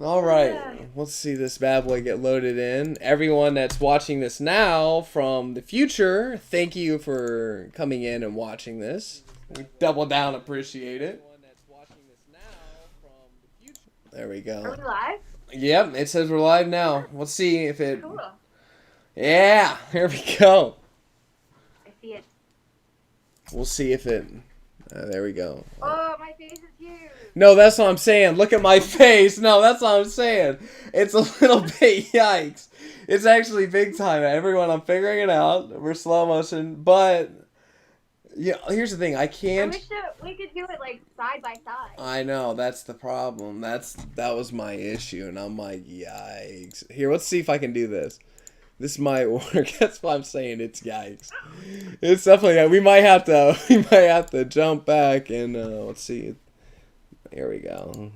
All right, let's see this bad boy get loaded in. Everyone that's watching this now from the future, thank you for coming in and watching this. We double down appreciate it. There we Are go. we live? Yep, it says we're live now. Let's see if it. Cool. Yeah, here we go. I see it. We'll see if it. There we go. Oh, my face is huge. No, that's what I'm saying. Look at my face. No, that's what I'm saying. It's a little bit yikes. It's actually big time. Everyone, I'm figuring it out. We're slow motion, but yeah. Here's the thing. I I can't. wish that we could do it like side by side. I know that's the problem. That was my issue, and I'm like, yikes. Here, let's see if I can do this. This might work. That's why I'm saying it's yikes. It's definitely. We might have to. We might have to jump back and let's see. Here we go.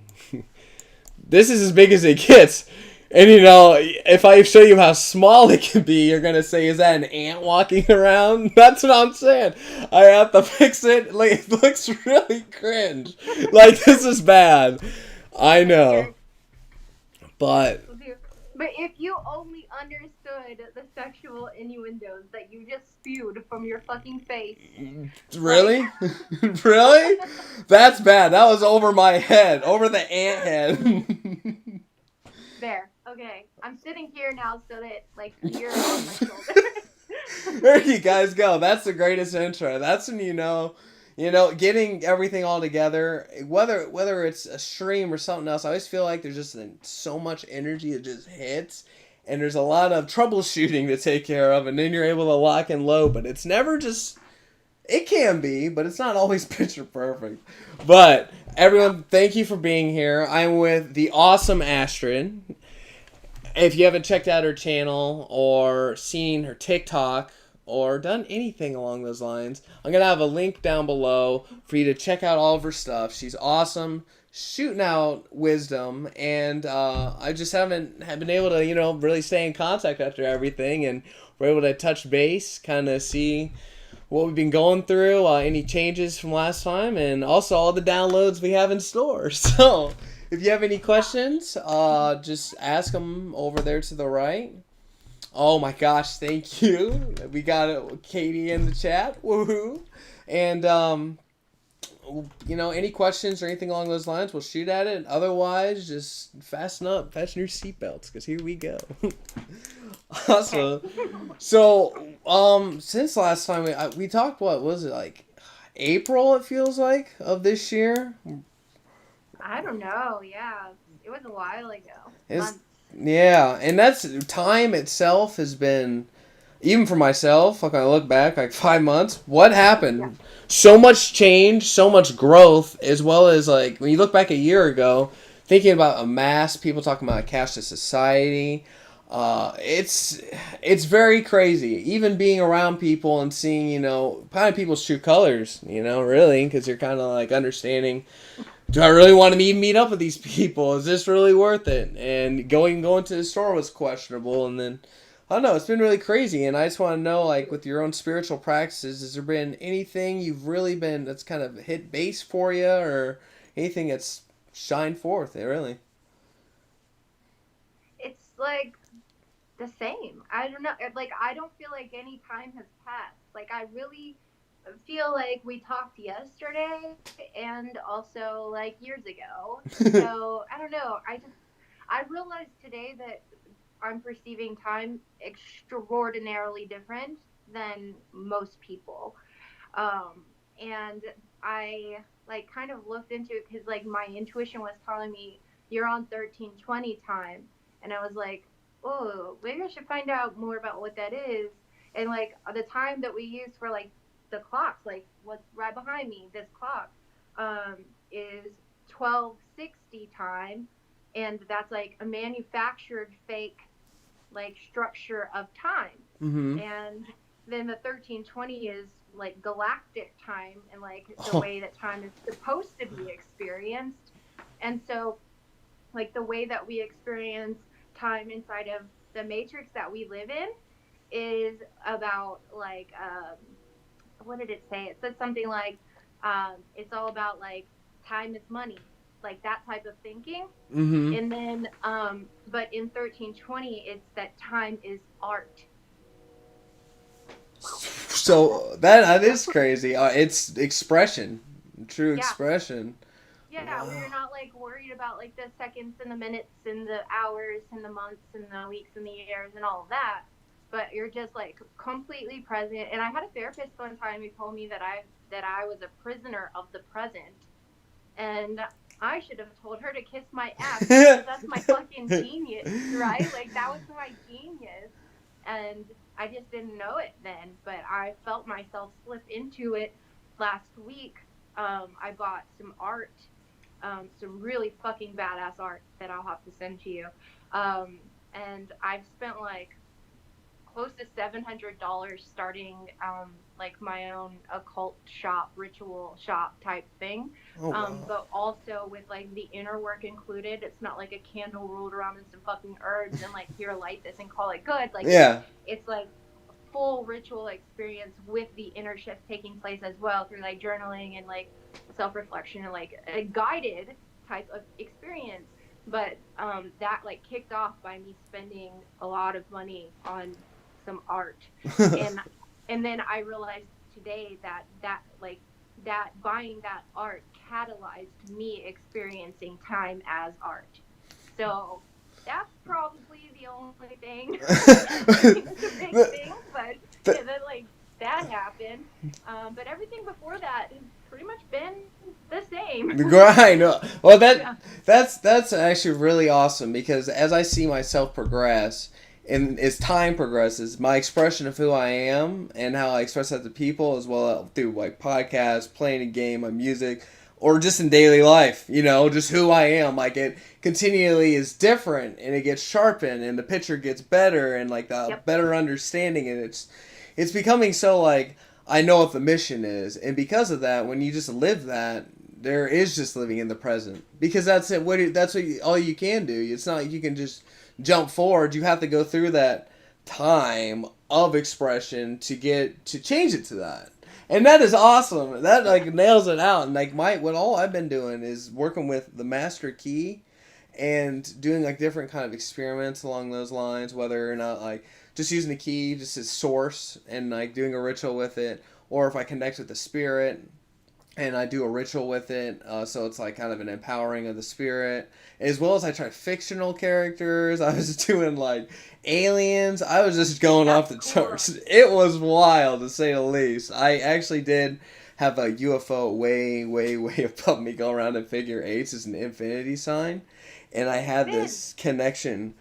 This is as big as it gets. And you know, if I show you how small it can be, you're gonna say, "Is that an ant walking around?" That's what I'm saying. I have to fix it. Like, it looks really cringe. Like, this is bad. I know, but But if you only understood the sexual innuendos that you just spewed from your fucking face. really, really, that's bad. That was over my head, over the ant head. There. Okay. I'm sitting here now so that, like, you're on my shoulder. There you guys go. That's the greatest intro. That's when getting everything all together. Whether it's a stream or something else, I always feel like there's just so much energy that just hits, and there's a lot of troubleshooting to take care of, and then you're able to lock and load. But it's never just. It can be, but it's not always picture perfect. But everyone, thank you for being here. I'm with the awesome Astrid. If you haven't checked out her channel or seen her TikTok or done anything along those lines, I'm going to have a link down below for you to check out all of her stuff. She's awesome, shooting out wisdom, and I just haven't been able to, really stay in contact after everything, and we're able to touch base, kind of see what we've been going through, any changes from last time, and also all the downloads we have in store. So if you have any questions, just ask them over there to the right. Oh my gosh, thank you. We got Katie in the chat. Woohoo. And, any questions or anything along those lines, we'll shoot at it. Otherwise, just fasten your seatbelts, because here we go. Awesome. So, since last time we talked, what was it, like April? It feels like of this year. I don't know. Yeah. It was a while ago. It's, yeah, and that's time itself has been, even for myself. Like, I look back, like 5 months. What happened? Yeah. So much change, so much growth, as well as like when you look back a year ago, thinking about a mass people talking about a cashless society. It's very crazy. Even being around people and seeing, kind of people's true colors, really, because you're kind of like understanding, do I really want to meet up with these people? Is this really worth it? And going to the store was questionable, and then I don't know. It's been really crazy, and I just want to know, like, with your own spiritual practices, has there been anything you've really been that's kind of hit base for you, or anything that's shined forth? Really, It's like the same. I don't know. Like, I don't feel like any time has passed. Like, I really feel like we talked yesterday and also like years ago. So I don't know. I realized today that I'm perceiving time extraordinarily different than most people. And I like kind of looked into it because like my intuition was telling me you're on 1320 time, and I was like, oh, maybe I should find out more about what that is. And like the time that we use for like the clocks, like what's right behind me, this clock, is 1260 time, and that's like a manufactured fake like structure of time. mm-hmm. And then the 1320 is like galactic time and like the Oh, way that time is supposed to be experienced. And so like the way that we experience time inside of the matrix that we live in is about like what did it say? It said something like it's all about like time is money. like that type of thinking. Mm-hmm. And then, but in 1320, it's that time is art. So that is crazy. It's expression, true Yeah. expression. Yeah, where Wow. you're not like worried about like the seconds and the minutes and the hours and the months and the weeks and the years and all of that, but you're just like completely present. And I had a therapist one time who told me that I was a prisoner of the present, and I should have told her to kiss my ass because that's my fucking genius, right? Like that was my genius, and I just didn't know it then, but I felt myself slip into it last week. I bought some art, some really fucking badass art that I'll have to send to you. And I've spent like close to $700 starting like my own occult shop, ritual shop type thing. Oh wow. But also with like the inner work included. It's not like a candle rolled around in some fucking herbs and like here light this and call it good. Like Yeah. it's like full ritual experience with the inner shift taking place as well through like journaling and like self-reflection and like a guided type of experience. But that like kicked off by me spending a lot of money on some art, and and then I realized today that buying that art catalyzed me experiencing time as art. So that's probably the only thing. I mean, it's a big thing, but yeah, then like that happened. But everything before that has pretty much been the same. The grind. Well, Yeah. that's actually really awesome because as I see myself progress, and as time progresses, my expression of who I am and how I express that to people, as well through like podcasts, playing a game, my music, or just in daily life, just who I am. Like it continually is different, and it gets sharpened, and the picture gets better, and like the Yep. better understanding, and it's becoming so like I know what the mission is, and because of that, when you just live that, there is just living in the present because that's it. All you can do. It's not like you can just jump forward. You have to go through that time of expression to get to change it to that. And that is awesome. That like nails it out. And like what all I've been doing is working with the master key and doing like different kind of experiments along those lines, whether or not like just using the key just as source and like doing a ritual with it, or if I connect with the spirit and I do a ritual with it, so it's like kind of an empowering of the spirit, as well as I try fictional characters. I was doing like aliens. I was just going off That's the cool. charts. It was wild to say the least. I actually did have a UFO way, way, way above me go around in figure eights as an infinity sign, and I had Finn. this connection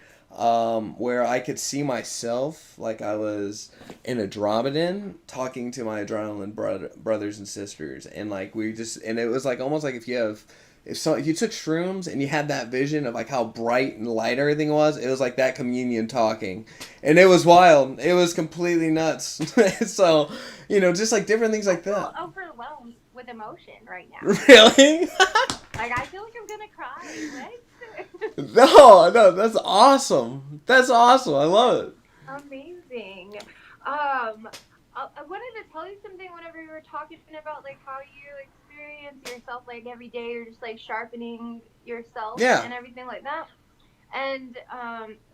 where I could see myself like I was in a Dromedan talking to my adrenaline brothers and sisters, and like and it was like almost like if you took shrooms and you had that vision of like how bright and light everything was, it was like that communion talking, and it was wild. It was completely nuts. So, just like different things I like feel that. overwhelmed with emotion right now. Really? Like I feel like I'm gonna cry. What? No, that's awesome. That's awesome. I love it. Amazing. I wanted to tell you something whenever you were talking about like how you experience yourself like every day. You're just like sharpening yourself Yeah. and everything like that. And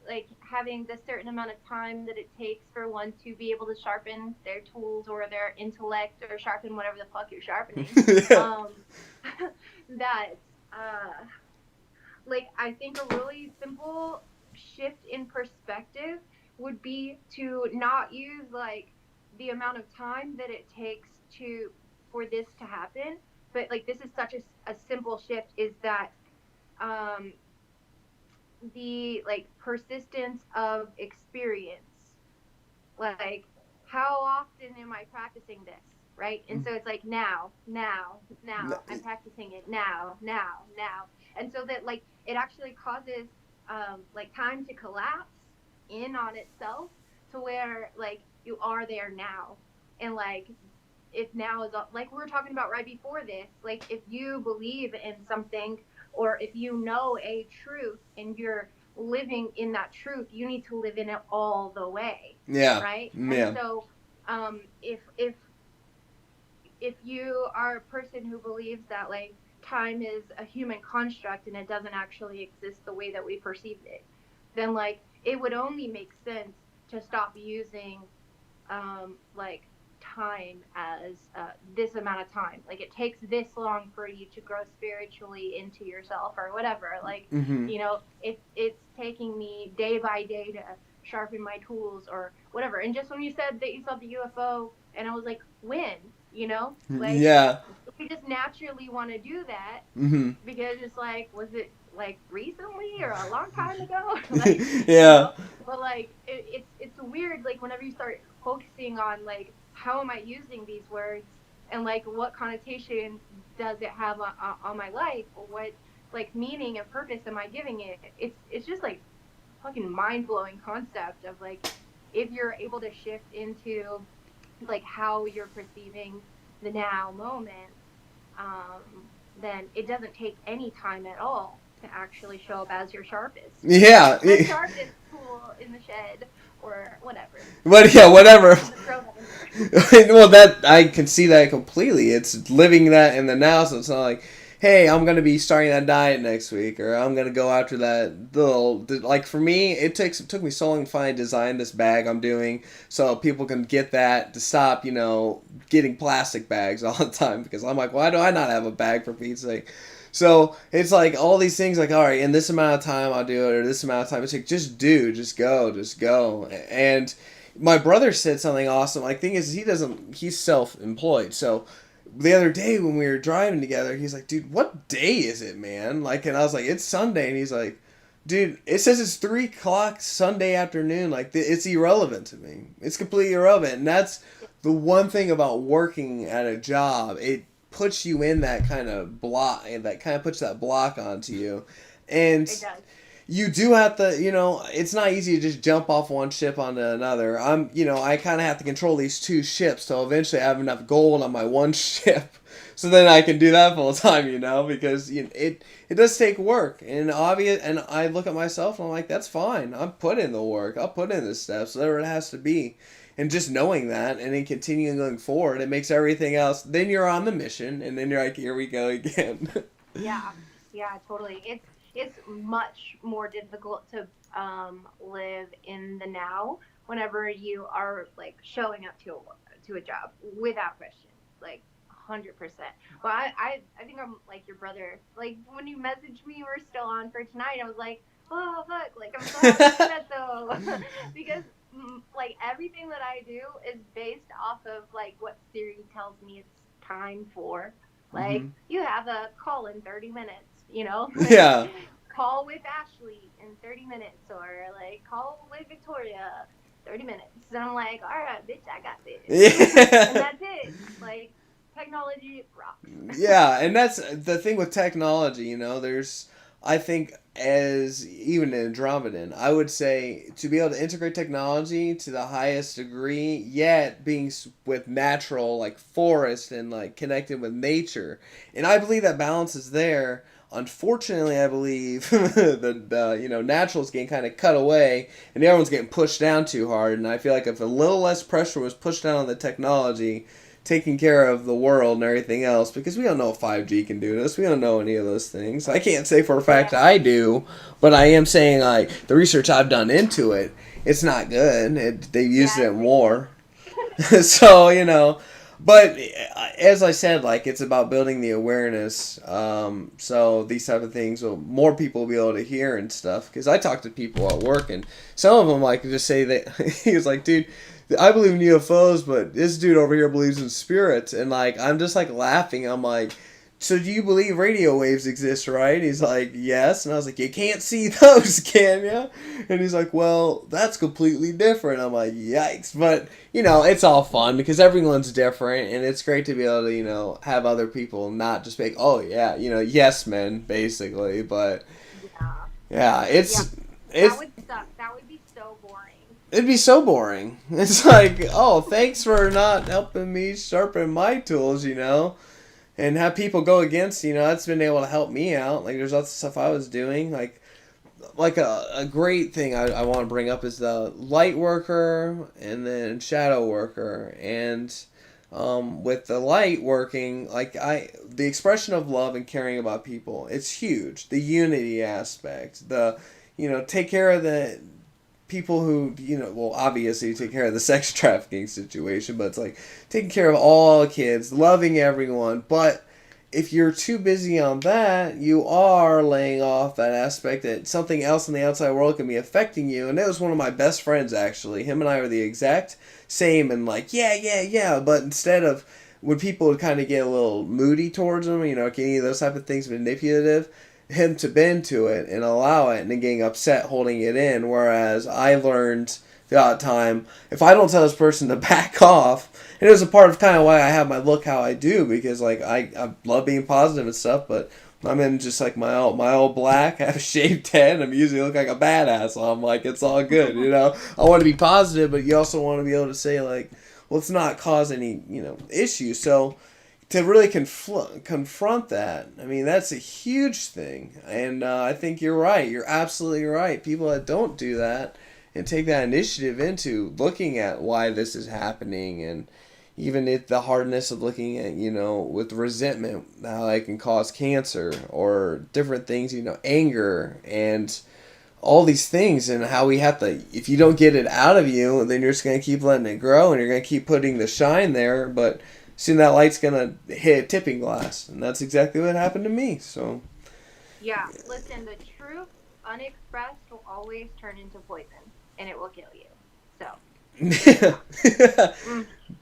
like having the certain amount of time that it takes for one to be able to sharpen their tools or their intellect or sharpen whatever the fuck you're sharpening. Yeah. Um, that like I think a really simple shift in perspective would be to not use like the amount of time that it takes to for this to happen, but like this is such a simple shift is that um the like persistence of experience, like how often am I practicing this, right? And so it's like now I'm practicing it now, and so that like it actually causes like time to collapse in on itself to where like you are there now, and like if now is like we were talking about right before this, like if you believe in something or if you know a truth and you're living in that truth, you need to live in it all the way, Yeah. right? And Yeah. so if you are a person who believes that like time is a human construct and it doesn't actually exist the way that we perceived it, then like it would only make sense to stop using like time as this amount of time. Like it takes this long for you to grow spiritually into yourself or whatever. Like, Mm-hmm. you know, it's taking me day by day to sharpen my tools or whatever. And just when you said that you saw the UFO, and I was like, when? You know, like Yeah. we just naturally want to do that Mm-hmm. because it's like, was it like recently or a long time ago? Like, you Yeah. know, but like it's weird. Like whenever you start focusing on like how am I using these words and like what connotation does it have on my life, or what like meaning and purpose am I giving it? It's just like fucking mind blowing concept of like if you're able to shift into like how you're perceiving the now moment, then it doesn't take any time at all to actually show up as your sharpest, Yeah. the sharpest tool in the shed or whatever. But yeah, whatever. Just had to throw that in there. Well, that I can see that completely. It's living that in the now, so it's not like, hey, I'm gonna be starting that diet next week, or I'm gonna go after that little. Like for me, it took me so long to finally design this bag I'm doing, so people can get that to stop, getting plastic bags all the time, because I'm like, why do I not have a bag for Pete's sake? So it's like all these things, like, all right, in this amount of time I'll do it, or this amount of time. It's like, just do, just go. And my brother said something awesome. Like, thing is, he's self-employed. So the other day when we were driving together, he's like, dude, what day is it, man? Like, and I was like, it's Sunday. And he's like, dude, it says it's 3 o'clock Sunday afternoon. Like, it's irrelevant to me. It's completely irrelevant. And that's the one thing about working at a job. It puts you in that kind of block, and that kind of puts that block onto you. And It does. you do have to, it's not easy to just jump off one ship onto another. I kind of have to control these 2 ships till eventually I have enough gold on my one ship, so then I can do that full time, because it does take work, and obvious. And I look at myself and I'm like, that's fine. I'm putting in the work. I'll put in the steps, whatever it has to be. And just knowing that, and then continuing going forward, it makes everything else. Then you're on the mission, and then you're like, here we go again. Yeah, yeah, totally. It's much more difficult to live in the now whenever you are like showing up to a job without question, like 100%. Well, I think I'm like your brother. Like when you messaged me, we're still on for tonight. I was like, oh fuck, like I'm so happy we met though, because like everything that I do is based off of like what Siri tells me it's time for. Like, Hmm. you have a call in 30 minutes, like Yeah. call with Ashley in 30 minutes, or like call with Victoria 30 minutes. And I'm like, all right, bitch, I got this. And Yeah. that's it. Like, technology rocks. Yeah, and that's the thing with technology, there's, I think, as even in Andromedan, I would say to be able to integrate technology to the highest degree, yet being with natural, like forest, and like connected with nature. And I believe that balance is there. Unfortunately, I believe the natural is getting kind of cut away, and everyone's getting pushed down too hard. And I feel like if a little less pressure was pushed down on the technology, taking care of the world and everything else, because we don't know if 5G can do this. We don't know any of those things. I can't say for a fact Yeah. I do, but I am saying, like, the research I've done into it, it's not good. They've used Yeah, it more. So, but as I said, like, it's about building the awareness. So these type of things will more people will be able to hear and stuff. Because I talk to people at work, and some of them like just say that he was like, dude, I believe in UFOs, but this dude over here believes in spirits, and like I'm just like laughing. I'm like, so do you believe radio waves exist, right? He's like, yes. And I was like, you can't see those, can you? And he's like, well, that's completely different. I'm like, yikes. But, it's all fun because everyone's different, and it's great to be able to, have other people not just be like, oh, yeah, yes men, basically. But, yeah, yeah, yeah. That it's would suck. That would be so boring. it'd be so boring. It's like, oh, thanks for not helping me sharpen my tools, and have people go against, that's been able to help me out. Like, there's lots of stuff I was doing. Like a great thing I want to bring up is the light worker and then shadow worker. And with the light working, like the expression of love and caring about people, it's huge. The unity aspect, take care of the people who, well, obviously take care of the sex trafficking situation, but it's like taking care of all kids, loving everyone. But if you're too busy on that, you are laying off that aspect that something else in the outside world can be affecting you. And it was one of my best friends, actually. Him and I are the exact same, and like, yeah, yeah, yeah. But instead of when people would kind of get a little moody towards him, any of those type of things, manipulative, him to bend to it and allow it and then getting upset holding it in. Whereas I learned throughout time, if I don't tell this person to back off, and it was a part of kind of why I have my look how I do, because like I love being positive and stuff, but I'm in just like my old black, I have a shaved head, I'm usually look like a badass, so I'm like, it's all good, I want to be positive, but you also want to be able to say like, well, let's not cause any, issues. So to really confront that, I mean, that's a huge thing. And I think you're right. You're absolutely right. People that don't do that and take that initiative into looking at why this is happening, and even if the hardness of looking at, with resentment, how it can cause cancer or different things, anger and all these things, and how we have to, if you don't get it out of you, then you're just going to keep letting it grow and you're going to keep putting the shine there, but soon that light's going to hit a tipping glass, and that's exactly what happened to me. So Yeah, listen, the truth unexpressed will always turn into poison, and it will kill you. So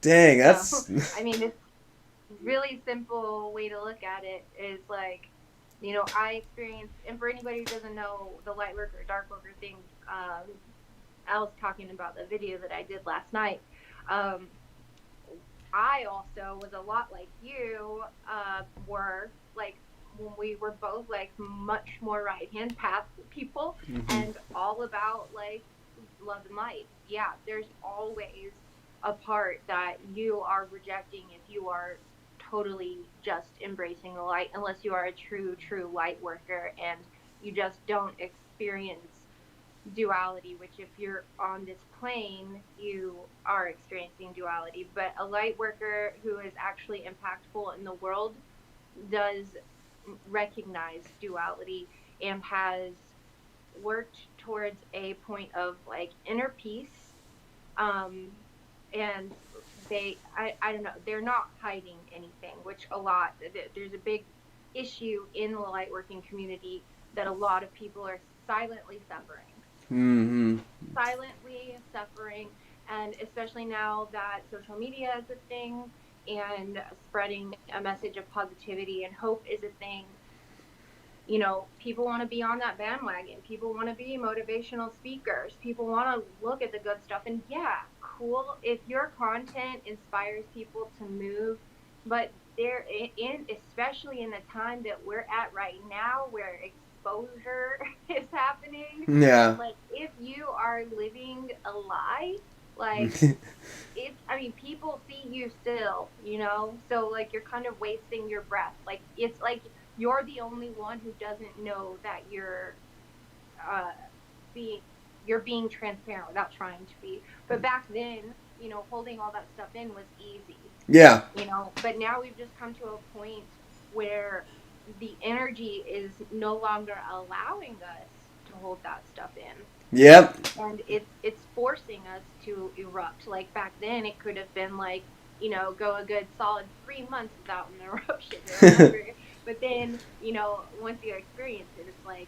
dang, that's so, I mean, it's really simple way to look at it is like, I experienced, and for anybody who doesn't know the light worker, dark worker thing, I was talking about the video that I did last night. I also was a lot like you were, like, when we were both like much more right hand path people, and all about like love and light. Yeah, there's always a part that you are rejecting if you are totally just embracing the light, unless you are a true light worker and you just don't experience duality, which if you're on this plane, you are experiencing duality. But a light worker who is actually impactful in the world does recognize duality and has worked towards a point of like inner peace. And I don't know, they're not hiding anything, which there's a big issue in the light working community that a lot of people are silently suffering. Silently suffering, and especially now that social media is a thing and spreading a message of positivity and hope is a thing, people want to be on that bandwagon. People want to be motivational speakers. People want to look at the good stuff. And yeah, cool if your content inspires people to move, but especially in the time that we're at right now where exposure is happening, yeah. like if you are living a lie, like people see you still, so like you're kind of wasting your breath. Like it's like you're the only one who doesn't know that uh, being you're being transparent without trying to be. But back then, holding all that stuff in was easy. Yeah. But now we've just come to a point where the energy is no longer allowing us to hold that stuff in. Yep. And it's forcing us to erupt. Like back then, it could have been like, go a good solid 3 months without an eruption or whatever. But then, once you experience it, it's like,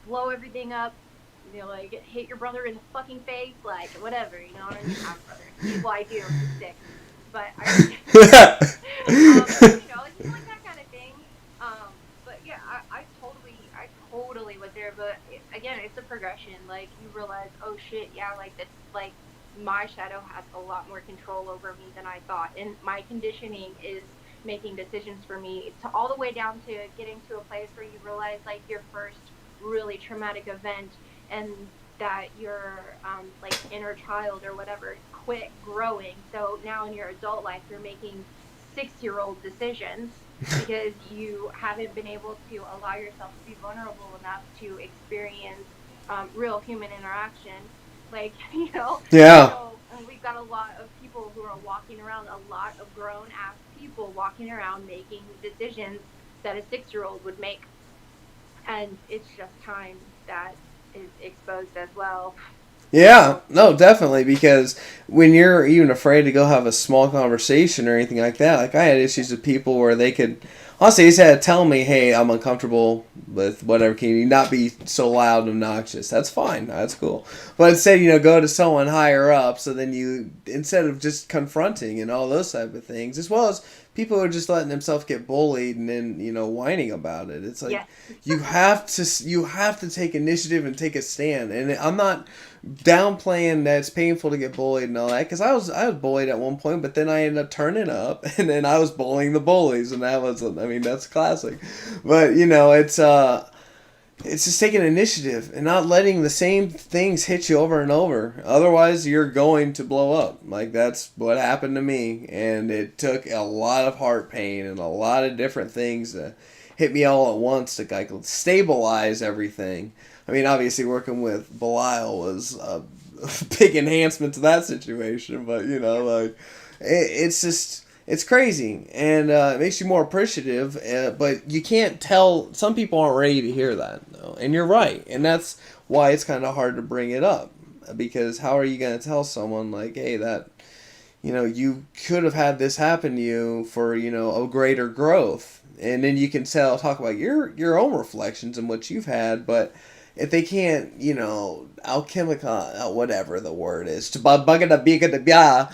blow everything up, like hit your brother in the fucking face, like whatever. I don't even have brothers. Well, I do. He's sick, but it's just like that kind of thing. But yeah, I totally was there. But again, it's a progression. Like you realize, oh shit, yeah, like that's like my shadow has a lot more control over me than I thought, and my conditioning is making decisions for me to all the way down to getting to a place where you realize like your first really traumatic event, and that your like inner child or whatever quit growing. So now in your adult life, you're making 6-year-old decisions because you haven't been able to allow yourself to be vulnerable enough to experience real human interaction. Like, Yeah. So we've got a lot of people who are walking around, a lot of grown ass people walking around making decisions that a 6-year-old would make. And it's just time that is exposed as well. Yeah, no, definitely, because when you're even afraid to go have a small conversation or anything like that, like I had issues with people where they could, honestly, they just had to tell me, hey, I'm uncomfortable with whatever, can you not be so loud and obnoxious? That's fine, that's cool. But instead, go to someone higher up, so then you, instead of just confronting and all those type of things, as well as people who are just letting themselves get bullied and then, whining about it. It's like, Yes. you have to take initiative and take a stand. And I'm not downplaying that it's painful to get bullied and all that, because I was bullied at one point, but then I ended up turning up and then I was bullying the bullies, and that was, I mean, that's classic. But it's just taking initiative and not letting the same things hit you over and over. Otherwise, you're going to blow up. Like, that's what happened to me. And it took a lot of heart pain and a lot of different things to hit me all at once to like stabilize everything. I mean, obviously, working with Belial was a big enhancement to that situation. But, it's just, it's crazy, and it makes you more appreciative, but you can't tell, some people aren't ready to hear that, though. And you're right, and that's why it's kind of hard to bring it up, because how are you going to tell someone, like, hey, that, you could have had this happen to you for, a greater growth, and then you can talk about your own reflections and what you've had, but if they can't, alchemical, whatever the word is, to that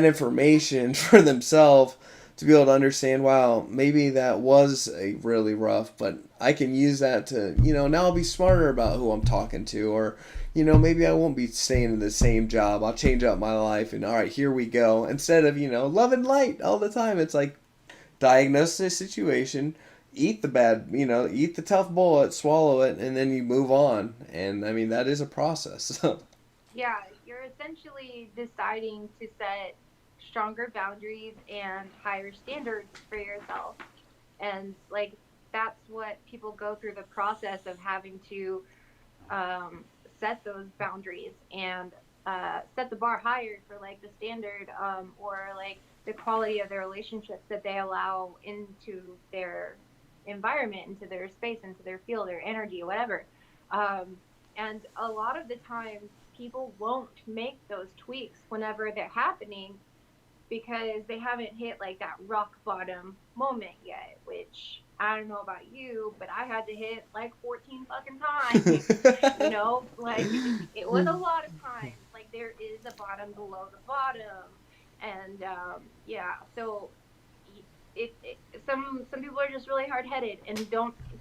information for themselves, to be able to understand, wow, maybe that was a really rough, but I can use that to, now I'll be smarter about who I'm talking to, or, maybe I won't be staying in the same job. I'll change up my life, and all right, here we go. Instead of, love and light all the time, it's like, diagnose the situation, eat the bad, eat the tough bullet, swallow it, and then you move on. And I mean, that is a process. Yeah, you're essentially deciding to set stronger boundaries and higher standards for yourself. And like that's what people go through the process of having to set those boundaries and set the bar higher for like the standard or like the quality of their relationships that they allow into their environment, into their space, into their field, their energy, whatever. Um, and a lot of the times, people won't make those tweaks whenever they're happening because they haven't hit like that rock bottom moment yet, which I don't know about you, but I had to hit like 14 fucking times. Like it was a lot of times. Like there is a bottom below the bottom. And yeah, so some people are just really hard-headed and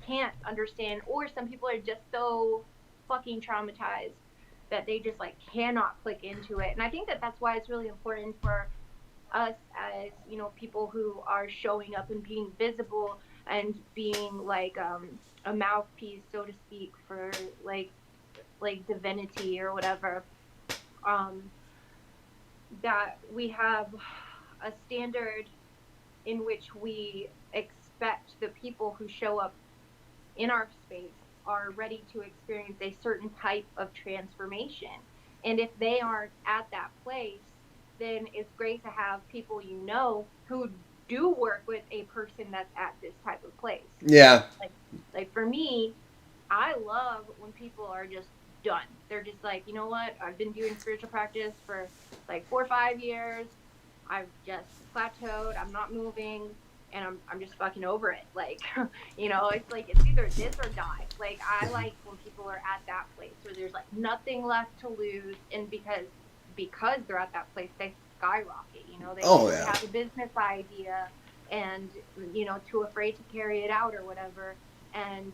can't understand, or some people are just so fucking traumatized that they just like cannot click into it. And I think that that's why it's really important for us as people who are showing up and being visible and being like a mouthpiece, so to speak, for like divinity or whatever, um that we have a standard in which we expect the people who show up in our space are ready to experience a certain type of transformation. And if they aren't at that place, then it's great to have people who do work with a person that's at this type of place. Yeah. Like for me, I love when people are just done. They're just like, you know what? I've been doing spiritual practice for like 4 or 5 years. I've just plateaued. I'm not moving, and I'm just fucking over it. Like, it's like it's either this or die. Like I like when people are at that place where there's like nothing left to lose, and because they're at that place, they skyrocket. They Oh, usually yeah. have a business idea and too afraid to carry it out or whatever. And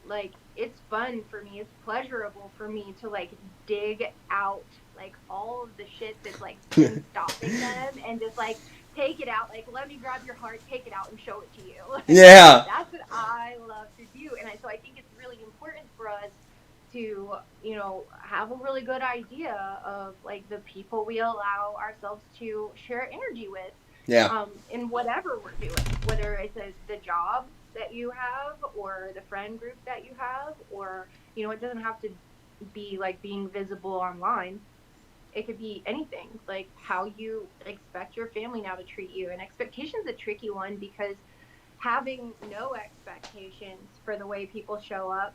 like it's fun for me, it's pleasurable for me to like dig out like all of the shit that's like been stopping them and just like take it out, like let me grab your heart, take it out and show it to you. Like Yeah. that's what I love to do. And so I think it's really important for us to have a really good idea of like the people we allow ourselves to share energy with, Yeah. in whatever we're doing, whether it's the job that you have or the friend group that you have, or it doesn't have to be like being visible online. it could be anything, like how you expect your family now to treat you. And expectation's a tricky one, because having no expectations for the way people show up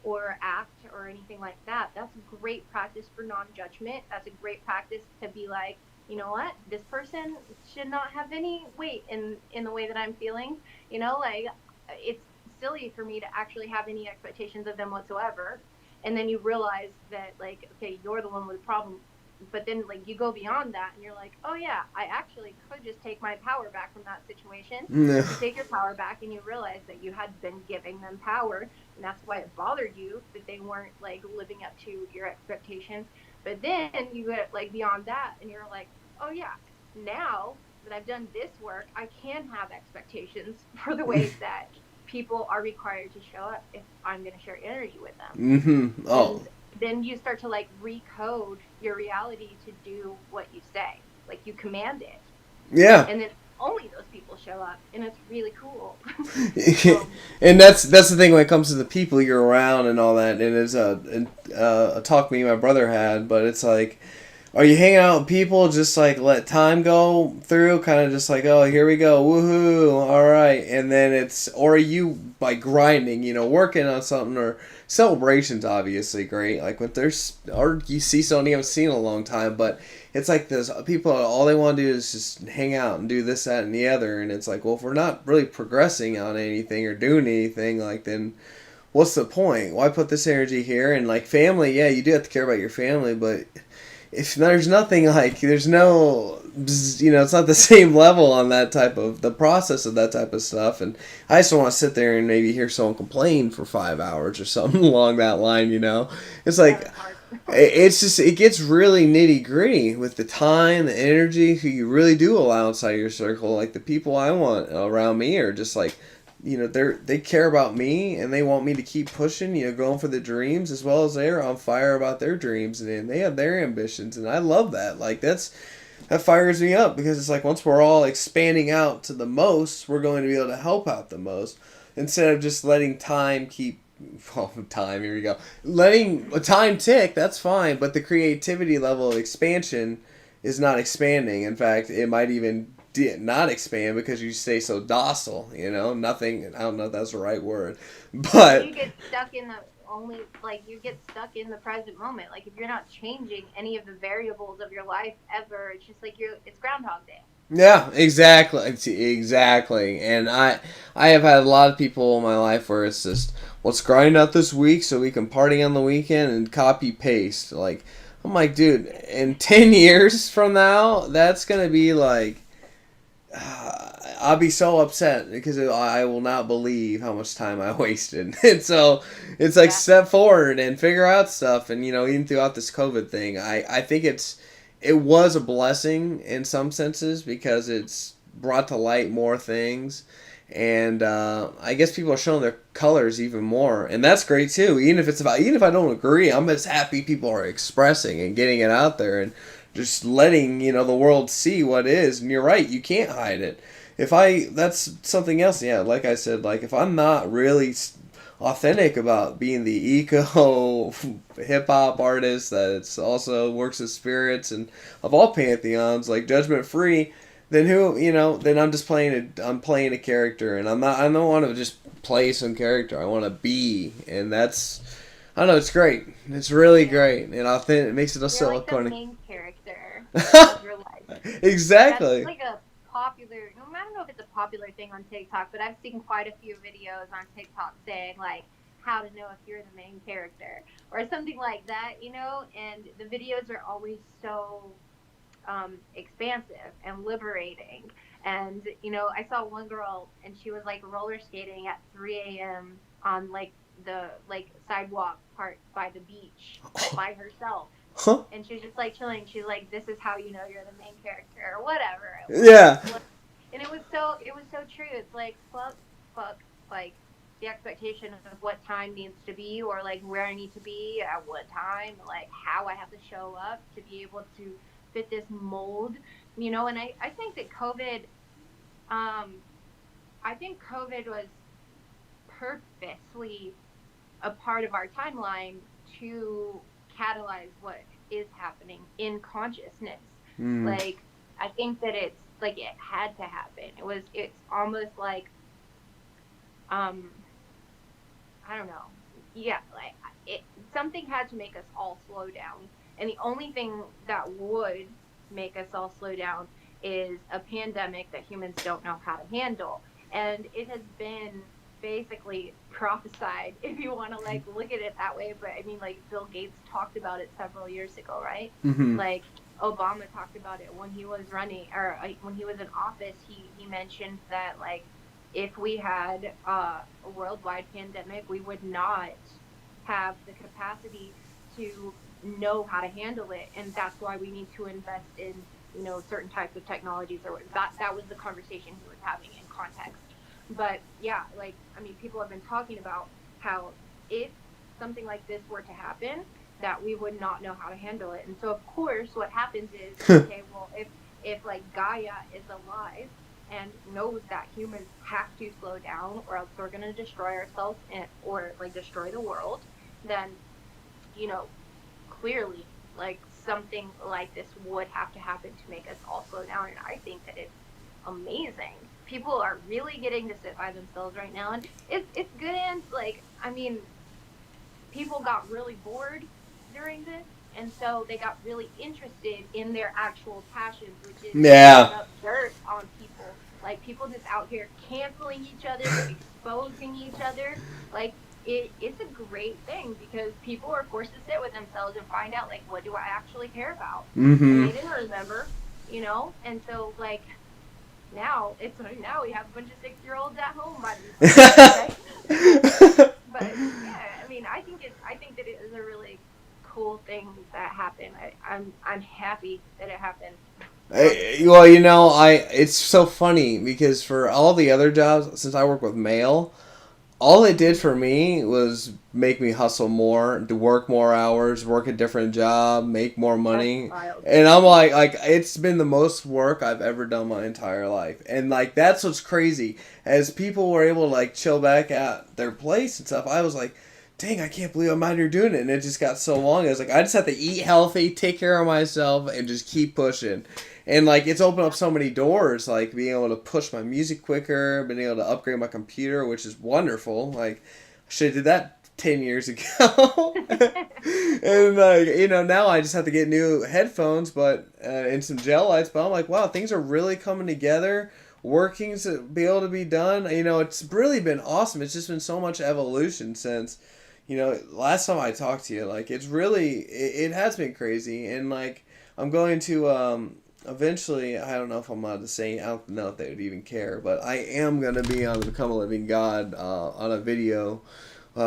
or act or anything like that, that's great practice for non-judgment. That's a great practice to be like, you know what, this person should not have any weight in the way that I'm feeling. Like, it's silly for me to actually have any expectations of them whatsoever. And then you realize that, like, okay, you're the one with the problem. But then, like, you go beyond that and you're like, oh yeah, I actually could just take my power back from that situation. No. And you take your power back and you realize that you had been giving them power, and that's why it bothered you that they weren't like living up to your expectations. But then you get like beyond that and you're like, oh yeah, now that I've done this work, I can have expectations for the way that people are required to show up if I'm going to share energy with them. Mm-hmm. Oh. And then you start to like recode your reality to do what you say, like you command it, Yeah. and then only those people show up, and it's really cool. And that's the thing when it comes to the people you're around and all that. And it's a talk me and my brother had, but it's like, are you hanging out with people just like let time go through, kind of just like, oh, here we go, woohoo, all right, and then it's, or are you like grinding, working on something, or celebrations obviously great, like when there's, or you see someone you haven't seen in a long time, but it's like those people, all they want to do is just hang out and do this, that, and the other, and it's like, well, if we're not really progressing on anything or doing anything, like, then what's the point? Why put this energy here? And like family, yeah, you do have to care about your family, but if there's nothing, like, there's no, it's not the same level on that type of, the process of that type of stuff. And I just don't want to sit there and maybe hear someone complain for 5 hours or something along that line, It's like, it's just, it gets really nitty gritty with the time, the energy, who you really do allow inside your circle. Like, the people I want around me are just like, they care about me and they want me to keep pushing, going for the dreams, as well as they're on fire about their dreams and they have their ambitions, and I love that. Like, that fires me up, because it's like, once we're all expanding out to the most, we're going to be able to help out the most, instead of just letting time keep, time, here we go, letting time tick. That's fine, but the creativity level of expansion is not expanding. In fact, it might even not expand, because you stay so docile, nothing, I don't know if that's the right word, but you get stuck in the only, like, you get stuck in the present moment. Like, if you're not changing any of the variables of your life ever, it's just like it's Groundhog Day. yeah, exactly. And I have had a lot of people in my life where it's just, let's grind out this week so we can party on the weekend and copy paste. Like, I'm like, dude, in 10 years from now, that's gonna be like, I'll be so upset, because I will not believe how much time I wasted. And so it's like, step forward and figure out stuff. And, even throughout this COVID thing, I think it was a blessing in some senses, because it's brought to light more things. And I guess people are showing their colors even more. And that's great too. Even if I don't agree, I'm just happy people are expressing and getting it out there, and just letting, the world see what is. And you're right, you can't hide it. That's something else, yeah, like I said, like, if I'm not really authentic about being the eco hip-hop artist that it's also works with spirits and of all pantheons, like, judgment free, then then I'm just I'm playing a character, and I don't want to just play some character, I want to be. And that's, I don't know, it's great. It's really great. And authentic, it makes it so like funny. The main character of your life. Exactly. That's like a popular, I don't know if it's a popular thing on TikTok, but I've seen quite a few videos on TikTok saying, like, how to know if you're the main character or something like that, and the videos are always so expansive and liberating. And, I saw one girl, and she was like roller skating at 3 a.m. on like the sidewalk part by the beach by herself. Huh? And she's just like chilling. She's like, this is how you know you're the main character, or whatever. Yeah. And it was so true. It's like, fuck, like, the expectation of what time needs to be, or like where I need to be at what time, like how I have to show up to be able to fit this mold, And I think that COVID, was purposely a part of our timeline to catalyze what is happening in consciousness. Mm. Like, I think that it's like it had to happen. It's almost like, um, I don't know. Yeah, like it, something had to make us all slow down. And the only thing that would make us all slow down is a pandemic that humans don't know how to handle. And it has been basically prophesied, if you want to like look at it that way. But I mean, like Bill Gates talked about it several years ago, right? Mm-hmm. Like Obama talked about it when he was running, or when he was in office. He mentioned that, like, if we had a worldwide pandemic, we would not have the capacity to know how to handle it, and that's why we need to invest in, certain types of technologies. Or that was the conversation he was having in context. But yeah, like, I mean, people have been talking about how if something like this were to happen, that we would not know how to handle it. And so of course what happens is, okay, well, if like Gaia is alive and knows that humans have to slow down or else we're going to destroy ourselves, or like destroy the world, then, you know, clearly, like, something like this would have to happen to make us all slow down. And I think that it's amazing. People are really getting to sit by themselves right now, and it's good. And like, I mean, people got really bored during this, and so they got really interested in their actual passions, which is digging Yeah. up dirt on people. Like, people just out here canceling each other, exposing each other. Like, it's a great thing because people are forced to sit with themselves and find out, like, what do I actually care about? And Mm-hmm. they didn't remember, And so, like, now we have a bunch of 6-year-olds at home by themselves, right? But yeah, I mean, I think that it is a really cool thing that happened. I'm happy that it happened. Well, it's so funny because for all the other jobs, since I work with mail, all it did for me was make me hustle more, to work more hours, work a different job, make more That's money. wild. And I'm like it's been the most work I've ever done my entire life. And like that's what's crazy. As people were able to like chill back at their place and stuff, I was like, dang, I can't believe I'm out here doing it. And it just got so long. I was like, I just have to eat healthy, take care of myself, and just keep pushing. And like it's opened up so many doors, like being able to push my music quicker, being able to upgrade my computer, which is wonderful. Like I should have did that 10 years ago. And like, now I just have to get new headphones, but and some gel lights. But I'm like, wow, things are really coming together, working to be able to be done. It's really been awesome. It's just been so much evolution since, last time I talked to you. Like it's really, it has been crazy. And like I'm going to eventually, I don't know if I'm allowed to say, I don't know if they would even care, but I am going to be on the Become a Living God on a video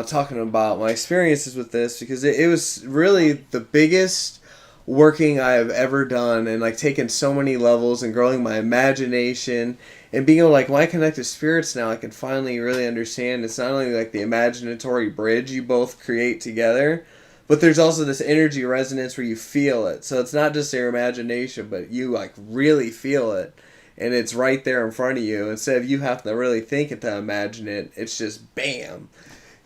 talking about my experiences with this, because it was really the biggest working I have ever done, and like taking so many levels and growing my imagination and being able to, like, when I connect to spirits now, I can finally really understand it's not only like the imaginatory bridge you both create together, but there's also this energy resonance where you feel it. So it's not just your imagination, but you like really feel it. And it's right there in front of you. Instead of you having to really think it to imagine it, it's just bam.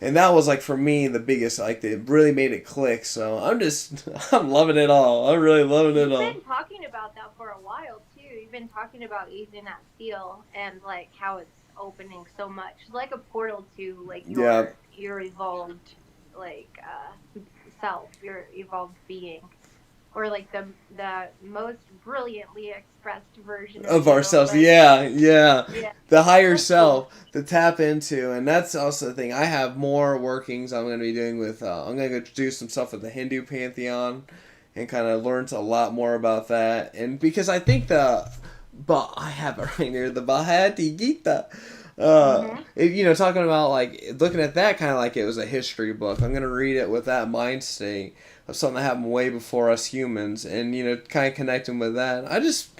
And that was like for me the biggest, like it really made it click. So I'm loving it all. I'm really loving it You've all. been talking about that for a while too. You've been talking about using that seal and like how it's opening so much, like a portal to like Yeah. your evolved, like, self, your evolved being, or like the most brilliantly expressed version of Of you. ourselves, Like, yeah. yeah, The higher that's cool. self to tap into. And that's also the thing. I have more workings I'm going to be doing with, I'm going to go do some stuff with the Hindu pantheon and kind of learn a lot more about that. And because I think but I have it right here, the Bhagavad Gita. Mhm. Talking about like looking at that kind of like it was a history book. I'm gonna read it with that mind state of something that happened way before us humans, and kind of connecting with that. There's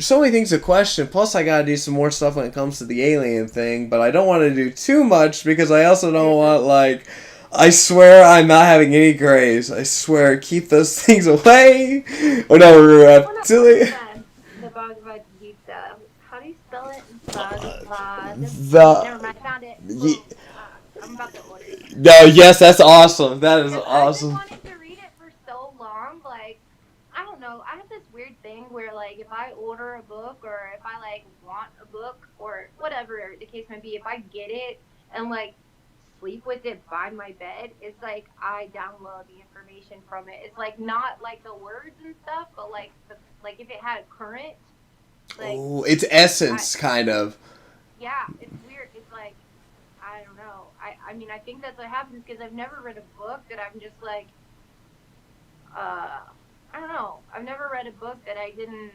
so many things to question. Plus, I gotta do some more stuff when it comes to the alien thing, but I don't want to do too much because I also don't want like. I swear I'm not having any grays. I swear, keep those things away. Or no, I want to reptilian. understand the Bhagavad Gita. How do you spell it? Bhagavad. The Never mind, found it. Ye- Boom. I'm about to order it. No, yes, that's awesome. That is Because I've been awesome. wanting to read it for so long. Like, if I order a book or if I like want a book or whatever the case might be, if I get it and like sleep with it by my bed, it's like I download the information from it. It's like not like the words and stuff, but like the like if it had a current, like Oh, it's I essence, kind of. yeah, it's weird. It's like I don't know. I mean I think that's what happens because I've never read a book that I'm just like uh I don't know. I've never read a book that I didn't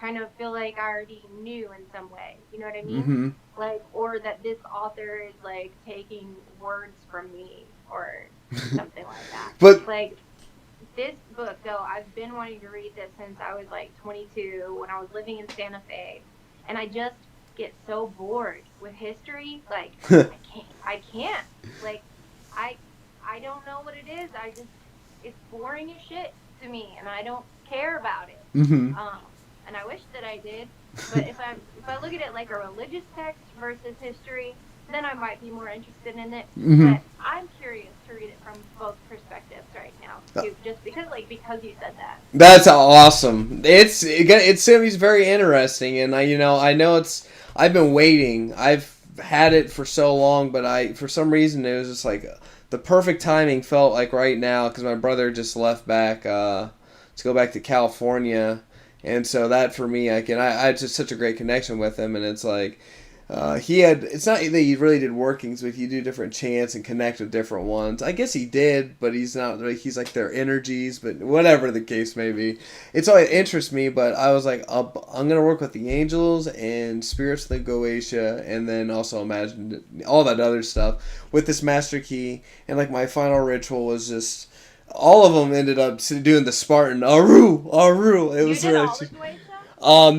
kind of feel like I already knew in some way. You know what I mean? Mm-hmm. Like, or that this author is like taking words from me or something like that. But Like, this book, though, I've been wanting to read this since I was like 22 when I was living in Santa Fe. And I just get so bored with history. Like, I can't. Like, I, I don't know what it is. It's boring as shit to me and I don't care about it. mm-hmm. Um, and I wish that I did. But if I look at it like a religious text versus history, then I might be more interested in it. Mm-hmm. But I'm curious to read it from both perspectives right now, too, just because you said that. That's awesome. It seems very interesting, and I know I've been waiting. I've had it for so long, but for some reason it was just like the perfect timing felt like right now because my brother just left back to go back to California, and so that for me I had just such a great connection with him, and it's like. It's not that he really did workings, but he do different chants and connect with different ones. I guess he did, but he's not like, he's like their energies, but whatever the case may be. It's always interests me, but I was like, I'm going to work with the angels and spirits of the Galatia, and then also imagine all that other stuff with this master key. And like my final ritual was just, all of them ended up doing the Spartan, Aru. It was You did really, all the Galatia?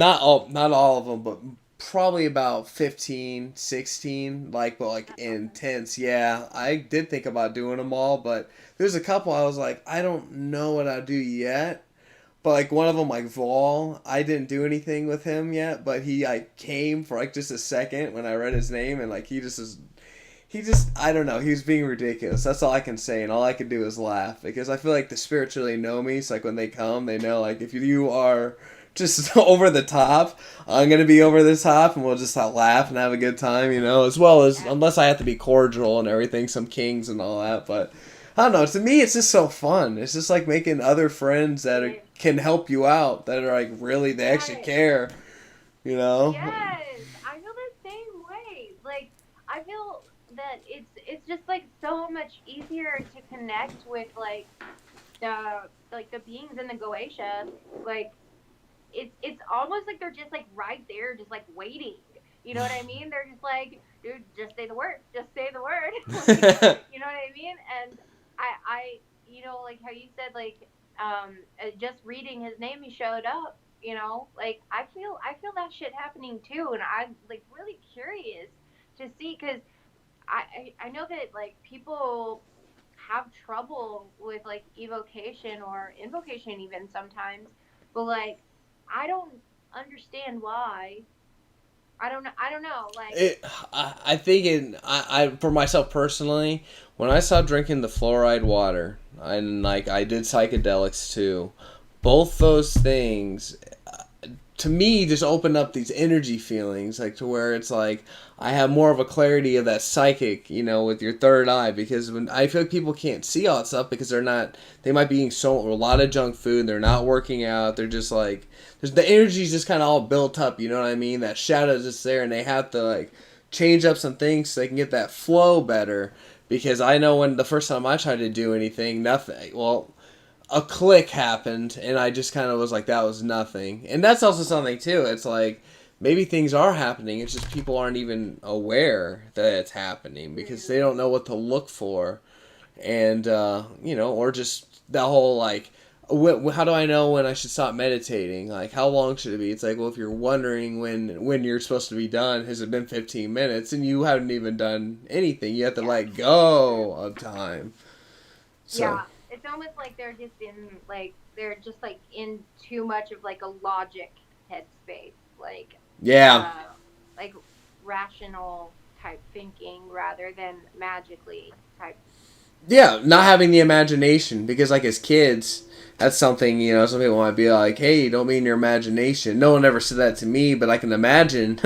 not all of them, but probably about 15, 16, but like intense. Yeah, I did think about doing them all, but there's a couple I was like, I don't know what I'll do yet. But like one of them, like Vol, I didn't do anything with him yet, but he like came for like just a second when I read his name, and like he just I don't know, he was being ridiculous. That's all I can say, and all I can do is laugh because I feel like the spirits really know me. So like when they come, they know like if you are just over the top, I'm gonna be over the top, and we'll just laugh and have a good time, as well as unless I have to be cordial and everything, some kings and all that. But I don't know. To me, it's just so fun. It's just like making other friends that can help you out, that are like really they actually care, Yes, I feel the same way. Like I feel that it's just like so much easier to connect with the beings in the Goetia. Like it's almost like they're just like right there, just like waiting. You know what I mean? They're just like, dude, just say the word, just say the word. Like, you know what I mean? And I, like how you said, like, just reading his name, he showed up. Like I feel that shit happening too, and I'm like really curious to see because I know that like people have trouble with like evocation or invocation even sometimes, but like I don't understand why. I don't know. Like I think for myself personally, when I stopped drinking the fluoride water, and like I did psychedelics too, both those things to me just open up these energy feelings, like to where it's like I have more of a clarity of that psychic, with your third eye, because when I feel like people can't see all that stuff because they might be eating a lot of junk food, they're not working out, they're just like, the energy's just kind of all built up, you know what I mean? That shadow's just there, and they have to like change up some things so they can get that flow better. Because I know when the first time I tried to do anything, nothing. Well, a click happened, and I just kind of was like, that was nothing. And that's also something too. It's like maybe things are happening. It's just people aren't even aware that it's happening because they don't know what to look for, and or just that whole like, how do I know when I should stop meditating? Like, how long should it be? It's like, well, if you're wondering when you're supposed to be done, has it been 15 minutes and you haven't even done anything? You have to let go of time. So. Yeah. It's almost like they're just like in too much of like a logic headspace, like like rational type thinking rather than magically type. Yeah, not having the imagination, because like as kids, that's something, some people might be like, hey, don't be in your imagination. No one ever said that to me, but I can imagine,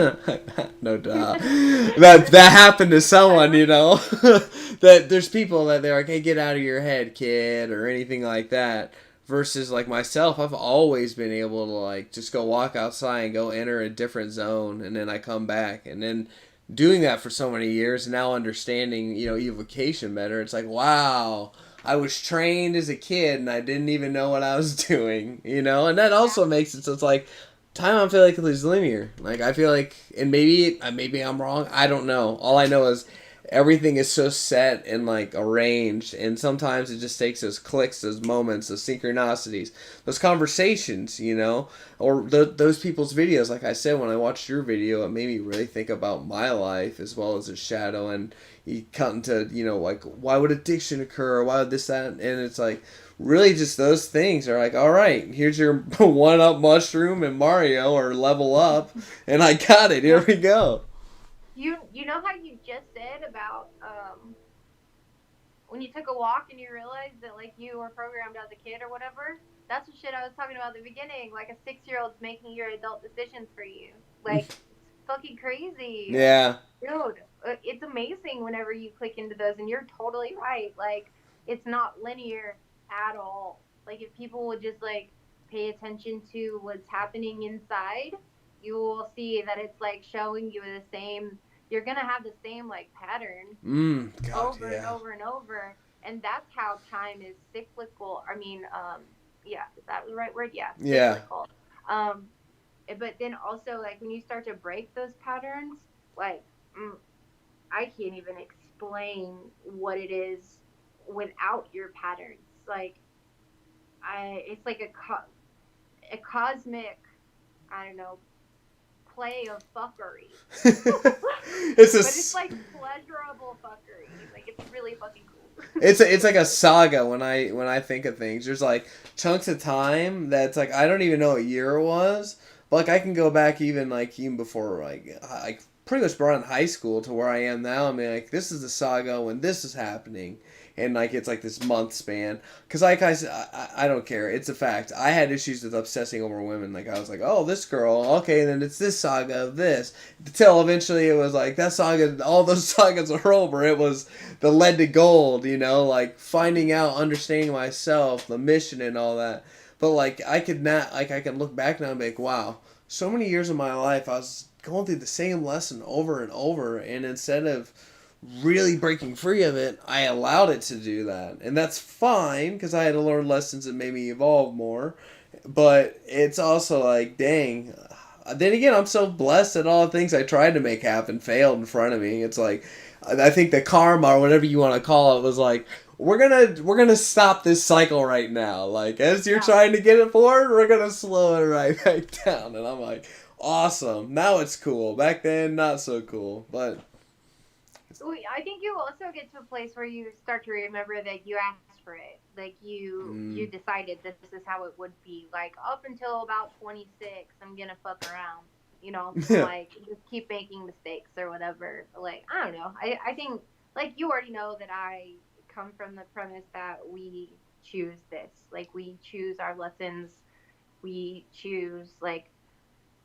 no doubt, that happened to someone, that there's people that they're like, hey, get out of your head, kid, or anything like that. Versus like myself, I've always been able to like just go walk outside and go enter a different zone, and then I come back, and then doing that for so many years, and now understanding, evocation better. It's like, wow, I was trained as a kid and I didn't even know what I was doing, and that also makes it so it's like time I feel like is linear. Like I feel like, and maybe I'm wrong. I don't know. All I know is everything is so set and like arranged, and sometimes it just takes those clicks, those moments, those synchronicities, those conversations, or those people's videos. Like I said, when I watched your video, it made me really think about my life as well as a shadow, and you cut into, like, why would addiction occur, why would this, that, and it's like really just those things are like, all right, here's your one up mushroom and Mario or level up, and I got it, here we go. You know how you just said about when you took a walk and you realized that like you were programmed as a kid or whatever. That's the shit I was talking about at the beginning. Like a 6-year-old's making your adult decisions for you. Like it's fucking crazy, Yeah. dude. It's amazing whenever you click into those, and you're totally right. Like it's not linear at all. Like if people would just like pay attention to what's happening inside, you will see that it's like showing you the same, you're gonna have the same like pattern God, over and yeah. over and over. And that's how time is cyclical. I mean, yeah, is that the right word? Yeah, Yeah. cyclical. But then also like when you start to break those patterns, like I can't even explain what it is without your patterns. Like it's like a cosmic, I don't know, play of fuckery. It's But it's a like pleasurable fuckery. Like it's really fucking cool. it's like a saga when I think of things. There's like chunks of time that's like I don't even know what year it was, but like I can go back even before like pretty much brought in high school to where I am now. I mean, like this is the saga when this is happening, and like it's like this month span. Because like I said, I don't care. It's a fact. I had issues with obsessing over women. Like I was like, oh, this girl, okay, and then it's this saga of this. Until eventually it was like that saga. All those sagas are over. It was the lead to gold. Like finding out, understanding myself, the mission, and all that. But like I could not, like I can look back now and be like, wow, so many years of my life I was going through the same lesson over and over, and instead of really breaking free of it, I allowed it to do that. And that's fine because I had to learn lessons that made me evolve more. But it's also like, dang. Then again, I'm so blessed that all the things I tried to make happen failed in front of me. It's like, I think the karma or whatever you want to call it was like, we're gonna stop this cycle right now. Like as you're trying to get it forward, we're gonna slow it right back down. And I'm like, awesome. Now it's cool. Back then, not so cool. But I think you also get to a place where you start to remember that you asked for it. Like you decided this is how it would be. Like up until about 26, I'm gonna fuck around. yeah. Like just keep making mistakes or whatever. Like I don't know. I think like you already know that I come from the premise that we choose this. Like we choose our lessons. We choose like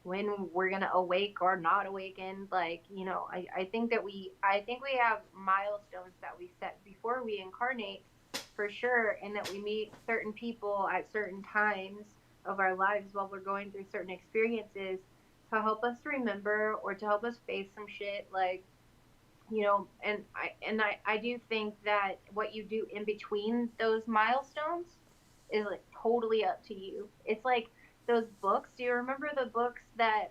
when we're gonna awake or not awaken. Like I think we have milestones that we set before we incarnate for sure, and that we meet certain people at certain times of our lives while we're going through certain experiences to help us remember or to help us face some shit. Like and I do think that what you do in between those milestones is like totally up to you. It's like those books. Do you remember the books that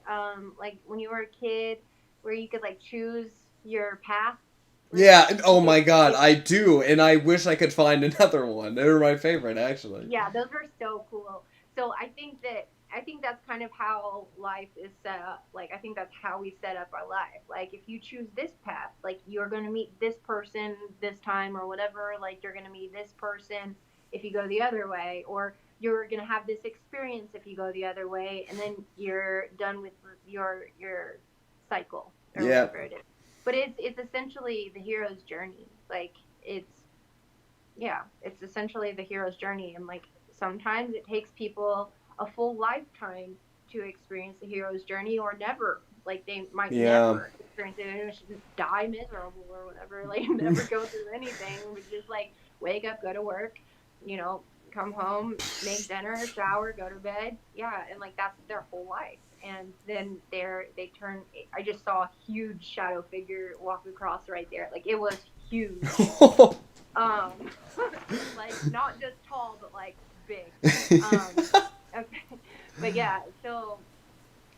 like when you were a kid where you could like choose your path? Like Yeah, oh my god, it I do, and I wish I could find another one. They were my favorite, actually. Yeah, those are so cool. So I think that's kind of how life is set up. Like I think that's how we set up our life. Like if you choose this path, like you're going to meet this person this time or whatever, like you're going to meet this person if you go the other way, or you're going to have this experience if you go the other way, and then you're done with your cycle or Yeah. whatever it is. But it's essentially the hero's journey. Like it's essentially the hero's journey, and like sometimes it takes people a full lifetime to experience the hero's journey, or never. Like they might Yeah. never experience it and just die miserable or whatever. Like never go through anything, but just like wake up, go to work, you know, come home, make dinner, shower, go to bed. Yeah, and like that's their whole life. And then they turn. I just saw a huge shadow figure walk across right there. Like it was huge. Um, like not just tall, but like big. Okay. But yeah, so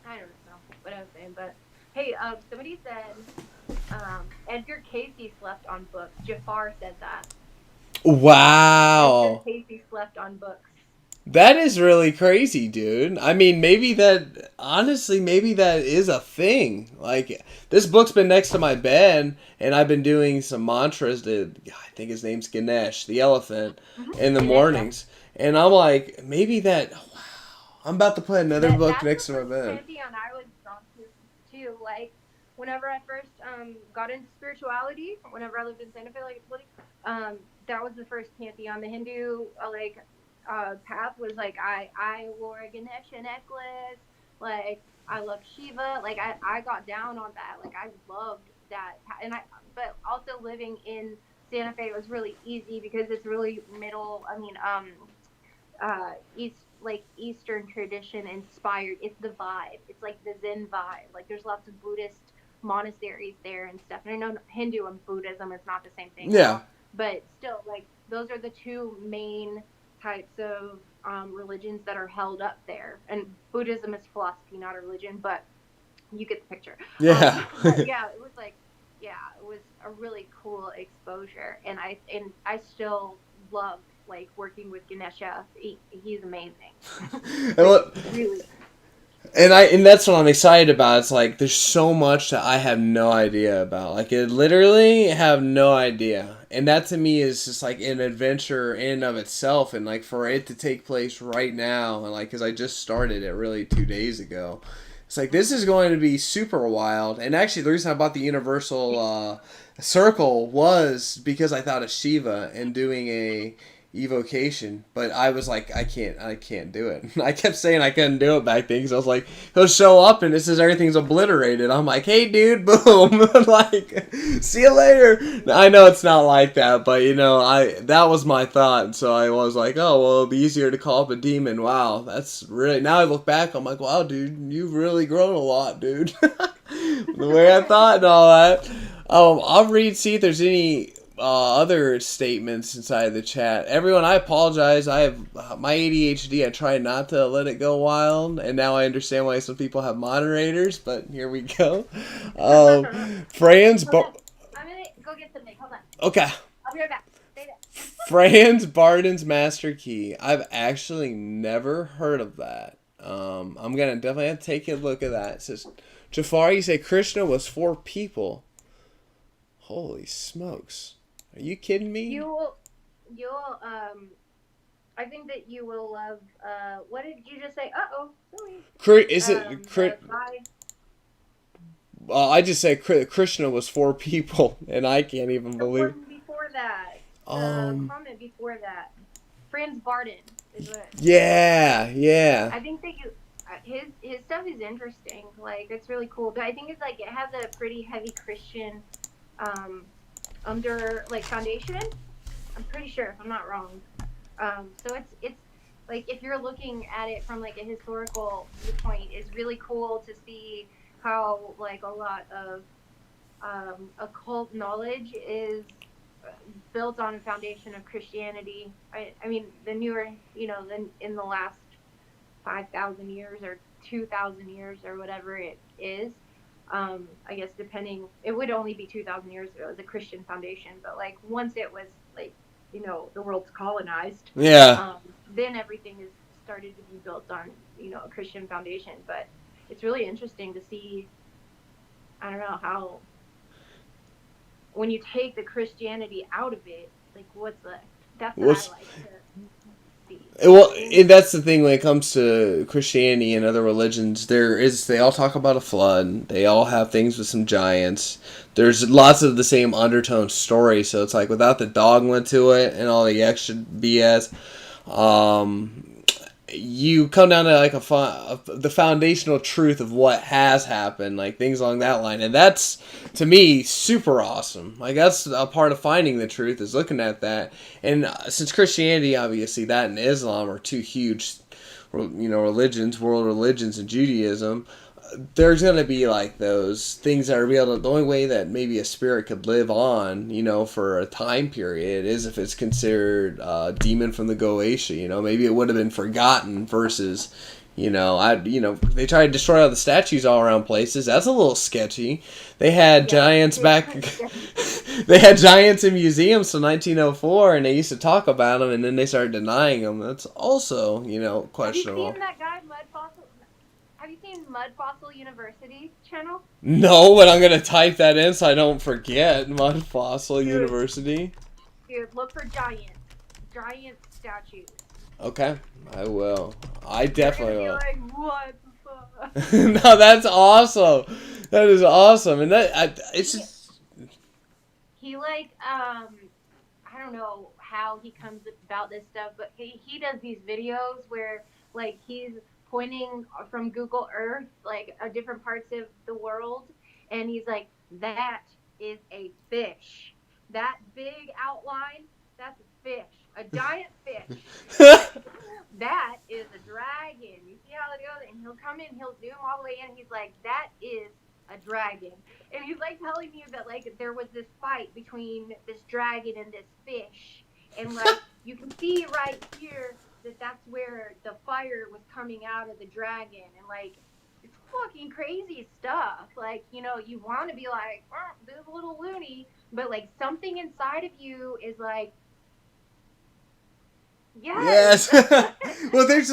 I don't know what I was saying, but hey, somebody said Edgar Casey slept on books. Jafar said that. Edgar Wow. Casey slept on books. That is really crazy, dude. I mean, maybe that, honestly, maybe that is a thing. Like, this book's been next to my bed, and I've been doing some mantras to, I think his name's Ganesh, the elephant, in the Ganesha. mornings. And I'm like, maybe that, wow. I'm about to put another book next to my That's the bed. pantheon I was drawn to, too. Like, whenever I first got into spirituality, whenever I lived in Santa Fe, that was the first pantheon. The Hindu, path was like I wore a Ganesha necklace. Like I loved Shiva. Like I got down on that. Like I loved that. And but also living in Santa Fe was really easy because it's really middle. I mean, Eastern tradition inspired. It's the vibe. It's like the Zen vibe. Like there's lots of Buddhist monasteries there and stuff. And I know Hindu and Buddhism is not the same thing. Yeah. But still, like those are the two main types of religions that are held up there. And Buddhism is philosophy, not a religion, but you get the picture. Yeah. Yeah, it was it was a really cool exposure, and I still love like working with Ganesha. He's amazing. Really. And that's what I'm excited about. It's like there's so much that I have no idea about. Like I literally have no idea. And that to me is just like an adventure in and of itself, and like for it to take place right now, and like cuz I just started it really 2 days ago. It's like this is going to be super wild. And actually the reason I bought the universal circle was because I thought of Shiva and doing a evocation, but I was like, I can't do it. I kept saying I couldn't do it back then because I was like, he'll show up and it says everything's obliterated. I'm like, hey dude, boom, like, see you later. I know it's not like that, but you know, that was my thought. So I was like, oh well, it'll be easier to call up a demon. Wow, that's really, now I look back, I'm like, wow, dude, you've really grown a lot, dude. The way I thought and all that. I'll see if there's any other statements inside the chat. Everyone, I apologize. I have my ADHD. I try not to let it go wild, and now I understand why some people have moderators. But here we go. Fran's. I'm gonna go get something. Hold on. Okay. I'll be right back. Stay there. Fran's Barden's Master Key. I've actually never heard of that. I'm gonna definitely have to take a look at that. It says, Jafar, you say Krishna was 4 people. Holy smokes. Are you kidding me? You'll I think that you will love what did you just say? Silly. Is it I just said Krishna was 4 people, and I can't even believe. Before that, comment before that, Franz Barden is what. Yeah. I think that his stuff is interesting. Like it's really cool, but I think it's like it has a pretty heavy Christian under like foundation. I'm pretty sure if I'm not wrong. So it's like if you're looking at it from like a historical viewpoint, it's really cool to see how like a lot of occult knowledge is built on a foundation of Christianity. I mean the newer, in the last 5,000 years or 2,000 years or whatever it is. I guess it would only be 2,000 years ago as a Christian foundation, but like once it was like, the world's colonized, then everything is started to be built on, a Christian foundation. But it's really interesting to see, I don't know how, when you take the Christianity out of it, like what's left. That's what I like to see. Well, that's the thing when it comes to Christianity and other religions. They all talk about a flood. They all have things with some giants. There's lots of the same undertone story. So it's like without the dogma to it and all the extra BS. you come down to like the foundational truth of what has happened, like things along that line, and that's to me super awesome. Like that's a part of finding the truth is looking at that, and since Christianity, obviously, that and Islam are two huge, religions, world religions, and Judaism. There's gonna be like those things that are able to, the only way that maybe a spirit could live on, for a time period is if it's considered a demon from the Galatia. Maybe it would have been forgotten versus, they try to destroy all the statues all around places. That's a little sketchy. They had giants back. They had giants in museums till 1904, and they used to talk about them, and then they started denying them. That's also, questionable. Have you seen that guy Mud Fossil? Have you seen Mud Fossil University channel? No, but I'm gonna type that in so I don't forget. Mud Fossil University. Dude, look for giant statues. Okay, I will. I definitely will. Like, what the fuck? No, that's awesome. That is awesome, and it's just. He I don't know how he comes about this stuff, but he does these videos where like he's pointing from Google Earth like different parts of the world, and he's like, that is a fish. That big outline, that's a fish, a giant fish. That is a dragon. You see how it goes? And he'll come in, he'll zoom all the way in. He's like, that is a dragon. And he's like telling you that like there was this fight between this dragon and this fish. And like you can see right here that that's where the fire was coming out of the dragon. And like it's fucking crazy stuff. Like, you want to be like, oh, this is a little loony. But like something inside of you is like, yes. Well, there's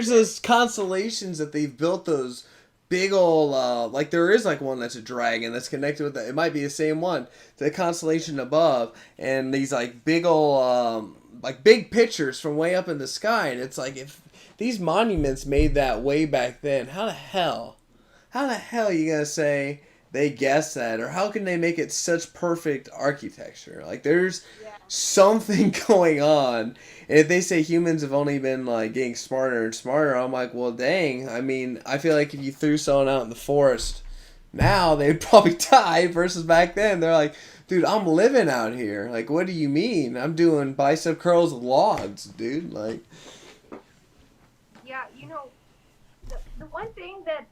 those constellations that they've built, those big old like there is like one that's a dragon that's connected with it might be the same one, the constellation above, and these like big old like big pictures from way up in the sky, and it's like if these monuments made that way back then, how the hell are you gonna say they guessed that, or how can they make it such perfect architecture? Like there's something going on. And if they say humans have only been like getting smarter and smarter, I'm like, well, dang. I mean, I feel like if you threw someone out in the forest now, they'd probably die. Versus back then, they're like, dude, I'm living out here. Like, what do you mean? I'm doing bicep curls with logs, dude. Like, yeah, the one thing that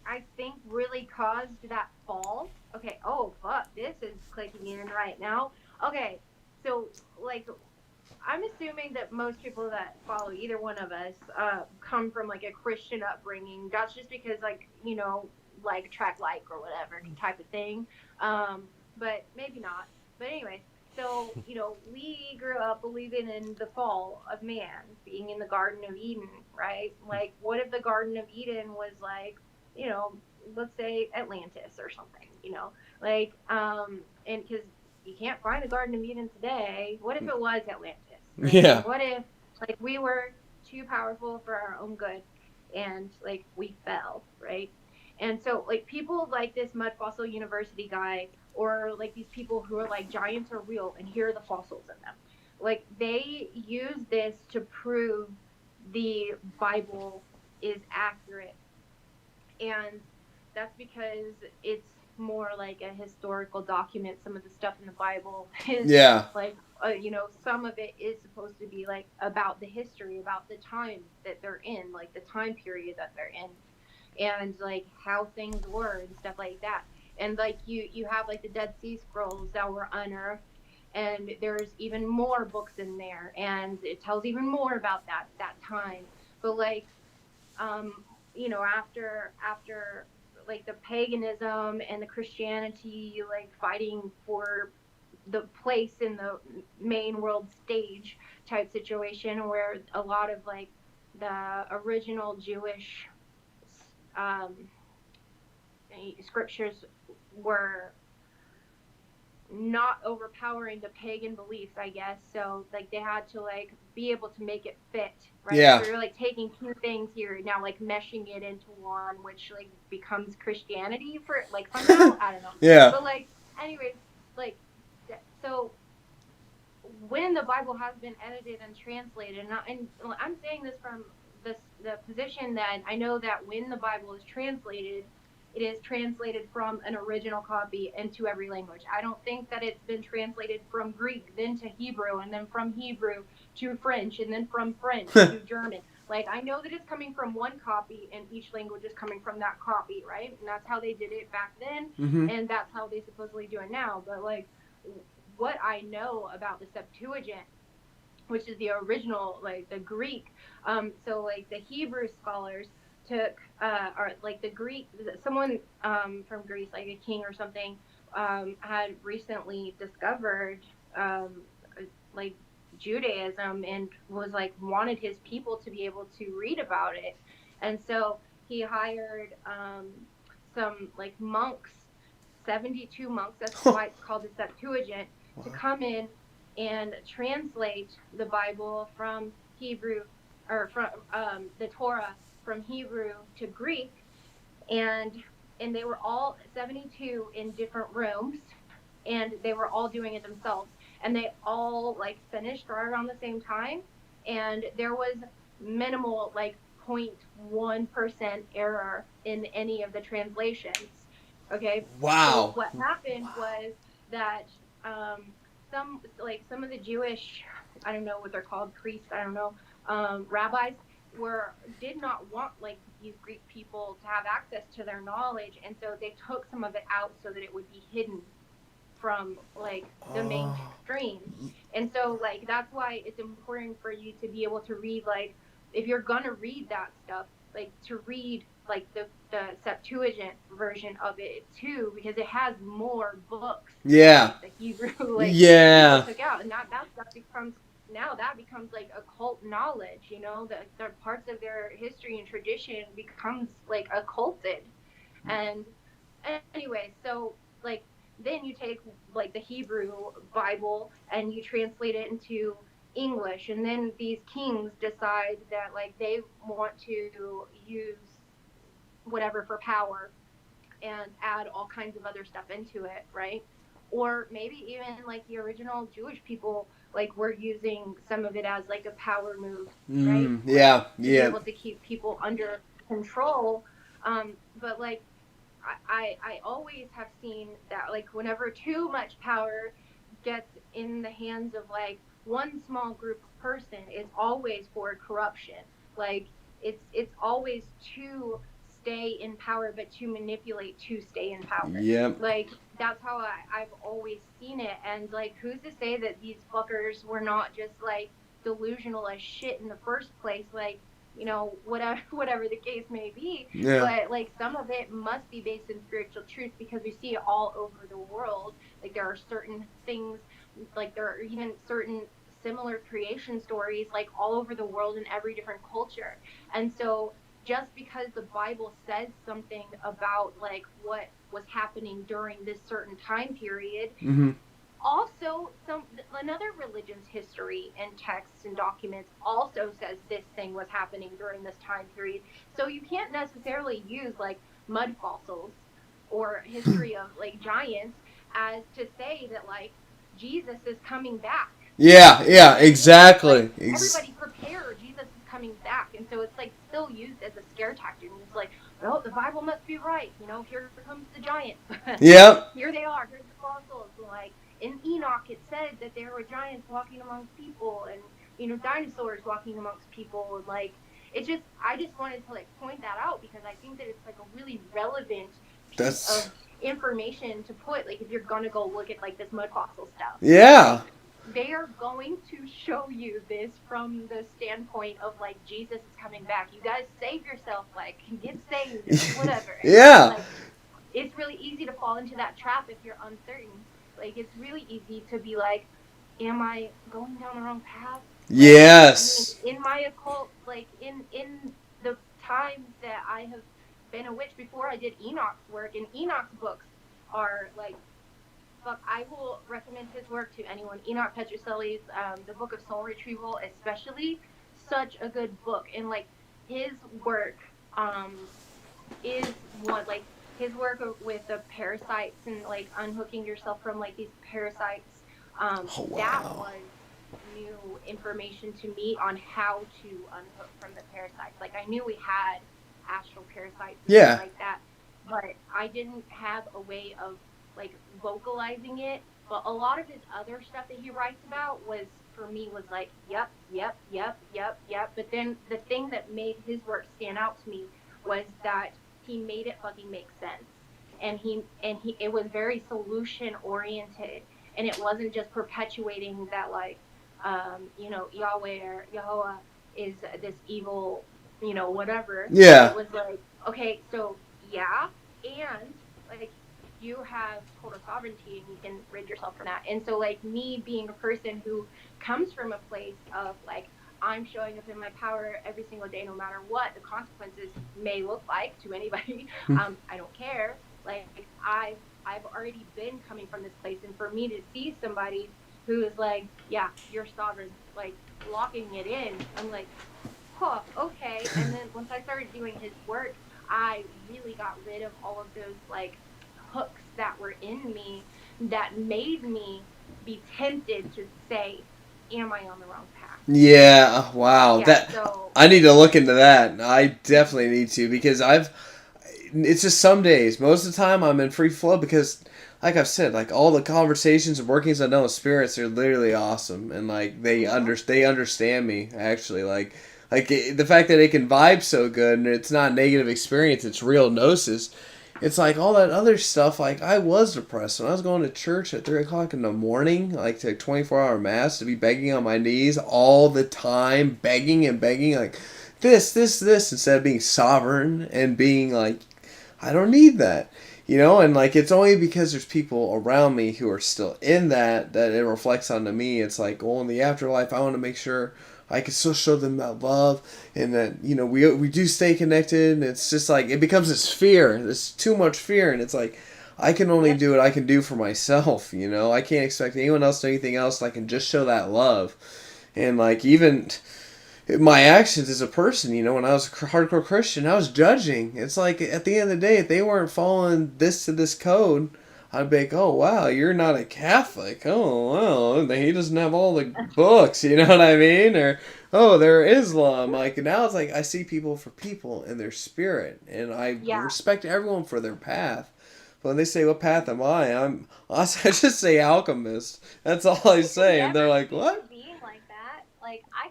I think really caused that fall. Okay, oh fuck, this is clicking in right now. Okay, so like I'm assuming that most people that follow either one of us come from like a Christian upbringing. That's just because like like track like or whatever type of thing. But maybe not. But anyway, so we grew up believing in the fall of man, being in the Garden of Eden, right? Like, what if the Garden of Eden was like, let's say Atlantis or something, like and because you can't find a Garden of Eden today. What if it was Atlantis? Right? yeah. What if like we were too powerful for our own good and like we fell, right? And so like people like this Mud Fossil University guy, or like these people who are like giants are real and here are the fossils in them. Like they use this to prove the Bible is accurate. And that's because it's more like a historical document. Some of the stuff in the Bible is like some of it is supposed to be like about the history, about the time that they're in, like the time period that they're in, and like how things were and stuff like that. And like you have like the Dead Sea Scrolls that were unearthed, and there's even more books in there, and it tells even more about that time. But like after like the paganism and the Christianity like fighting for the place in the main world stage type situation, where a lot of like the original Jewish scriptures were not overpowering the pagan beliefs, I guess. So like they had to like be able to make it fit, right? Yeah. So you're like taking two things here now, like meshing it into one, which like becomes Christianity for like somehow. I don't know. Yeah. But like anyways, like so when the Bible has been edited and translated, and I'm saying this from the position that I know that when the Bible is translated, it is translated from an original copy into every language. I don't think that it's been translated from Greek, then to Hebrew, and then from Hebrew to French, and then from French to German. Like, I know that it's coming from one copy, and each language is coming from that copy, right? And that's how they did it back then, Mm-hmm. and that's how they supposedly do it now. But like, what I know about the Septuagint, which is the original, like the Greek. So like the Hebrew scholars took, or like the Greek, someone from Greece, like a king or something, had recently discovered like Judaism and was like wanted his people to be able to read about it, and so he hired some like monks, 72 monks. That's why it's called the Septuagint, to Wow. come in and translate the Bible from Hebrew, or from the Torah from Hebrew to Greek, and they were all 72 in different rooms, and they were all doing it themselves, and they all like finished right around the same time, and there was minimal, like 0.1% error in any of the translations. Okay, so Wow. what happened was that some of the Jewish, I don't know what they're called, priests, I don't know, rabbis, were did not want like these Greek people to have access to their knowledge, and so they took some of it out so that it would be hidden from like the Oh. mainstream. And so like that's why it's important for you to be able to read, like if you're gonna read that stuff, like to read like the Septuagint version of it too, because it has more books than Yeah. like the Hebrew like people Yeah. took out, and that stuff becomes, now that becomes like occult knowledge, the parts of their history and tradition becomes like occulted. And anyway, so like then you take like the Hebrew Bible and you translate it into English, and then these kings decide that like they want to use whatever for power and add all kinds of other stuff into it, right? Or maybe even like the original Jewish people like were using some of it as like a power move, right? Like Yeah. to be Yeah. able to keep people under control. But like I always have seen that like whenever too much power gets in the hands of like one small group of person, it's always for corruption. Like it's always to stay in power, but to manipulate to stay in power. Yep. Like that's how I've always seen it. And like who's to say that these fuckers were not just like delusional as shit in the first place? Like, whatever the case may be, Yeah. but like some of it must be based in spiritual truth, because we see it all over the world. Like there are certain things, like there are even certain similar creation stories like all over the world in every different culture. And so just because the Bible says something about like what was happening during this certain time period, Mm-hmm. also some another religion's history and texts and documents also says this thing was happening during this time period. So you can't necessarily use like mud fossils or history of like giants as to say that like Jesus is coming back. Yeah. You know Yeah. what I mean? Like Exactly. everybody prepare, Jesus is coming back. And so it's like still used as a scare tactic. And it's like, oh, the Bible must be right. Here comes the giants. Yep. Here they are. Here's the fossils. And like in Enoch, it said that there were giants walking amongst people, and dinosaurs walking amongst people, and like I just wanted to like point that out, because I think that it's like a really relevant piece That's. of information to put, like if you're gonna go look at like this mud fossil stuff, Yeah. like they are going to show you this from the standpoint of like Jesus is coming back. You guys save yourself, like get saved or whatever. And Yeah. like it's really easy to fall into that trap if you're uncertain. Like it's really easy to be like, am I going down the wrong path? Like I mean, Yes. in my occult, like in the times that I have been a witch before I did Enoch's work, and Enoch's books are like, fuck, I will recommend his work to anyone. Enoch Petrocelli's The Book of Soul Retrieval, especially, such a good book. And like his work is one, like his work with the parasites and like unhooking yourself from like these parasites, Oh that wow. was new information to me on how to unhook from the parasites. Like I knew we had astral parasites and stuff Yeah. like that, but I didn't have a way of like vocalizing it. But a lot of his other stuff that he writes about was, for me, was like, yep, yep, yep, yep, yep. But then the thing that made his work stand out to me was that he made it fucking make sense. And he it was very solution oriented, and it wasn't just perpetuating that, like, Yahweh or Yahweh is this evil, whatever. It Yeah. was like, okay, so yeah, and like you have total sovereignty and you can rid yourself from that. And so, like, me being a person who comes from a place of like, I'm showing up in my power every single day, no matter what the consequences may look like to anybody. I don't care. Like, I've already been coming from this place, and for me to see somebody who is like, yeah, you're sovereign, like locking it in, I'm like, huh, okay. And then once I started doing his work, I really got rid of all of those like hooks that were in me that made me be tempted to say, am I on the wrong path? Yeah. Wow. Yeah, That so I need to look into that. I definitely need to because I've. It's just some days. Most of the time, I'm in free flow because, like I've said, like all the conversations and workings I know with spirits are literally awesome, and like they understand me actually. The fact that they can vibe so good and it's not a negative experience, it's real gnosis. It's like all that other stuff. Like I was depressed when I was going to church at 3 o'clock in the morning, like to 24-hour mass, to be begging on my knees all the time, begging and begging, like this, instead of being sovereign and being like, I don't need that. And like it's only because there's people around me who are still in that it reflects onto me. It's like, oh, in the afterlife, I want to make sure I can still show them that love, and that we do stay connected. And it's just like it becomes this fear, this too much fear, and it's like I can only yep, do what I can do for myself. I can't expect anyone else to do anything else. I can just show that love, and like even my actions as a person, when I was a hardcore Christian, I was judging. It's like at the end of the day, if they weren't following this to this code, I'd be like, oh wow, you're not a Catholic. Oh well, he doesn't have all the books. You know what I mean? Or oh, they're Islam. Like now, it's like I see people for people and their spirit, and I yeah. respect everyone for their path. But when they say, "What path am I?" I just say alchemist. That's all I I can say, and they're never like, see you "What?" being like that. Like, I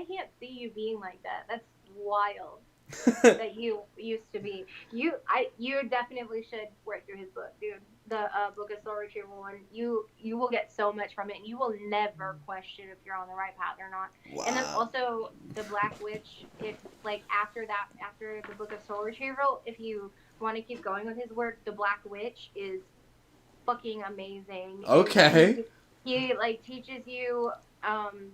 can't see you being like that. That's wild that you used to be. You definitely should work through his book, dude. The book of soul retrieval one. You will get so much from it, and you will never question if you're on the right path or not. And then Wow. also the Black Witch. If like after that, after the book of soul retrieval, if you want to keep going with his work, the Black Witch is fucking amazing, and Okay. he like teaches you um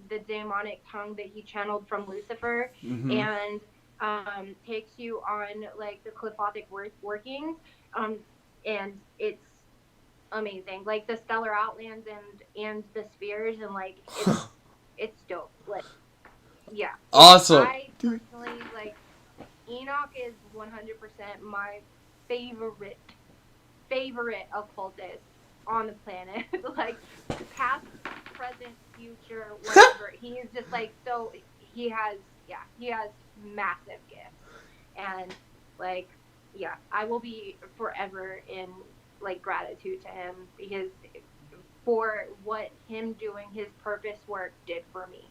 the demonic tongue that he channeled from Lucifer, Mm-hmm. and takes you on like the qliphothic workings, um and it's amazing, like the stellar outlands and the spheres, and like it's dope. Like, yeah, Awesome. I personally like Enoch is 100% my favorite occultist on the planet. Like, past, present, future, whatever. He is just like, so he has massive gifts. And like, yeah, I will be forever in like gratitude to him, because for what him doing his purpose work did for me,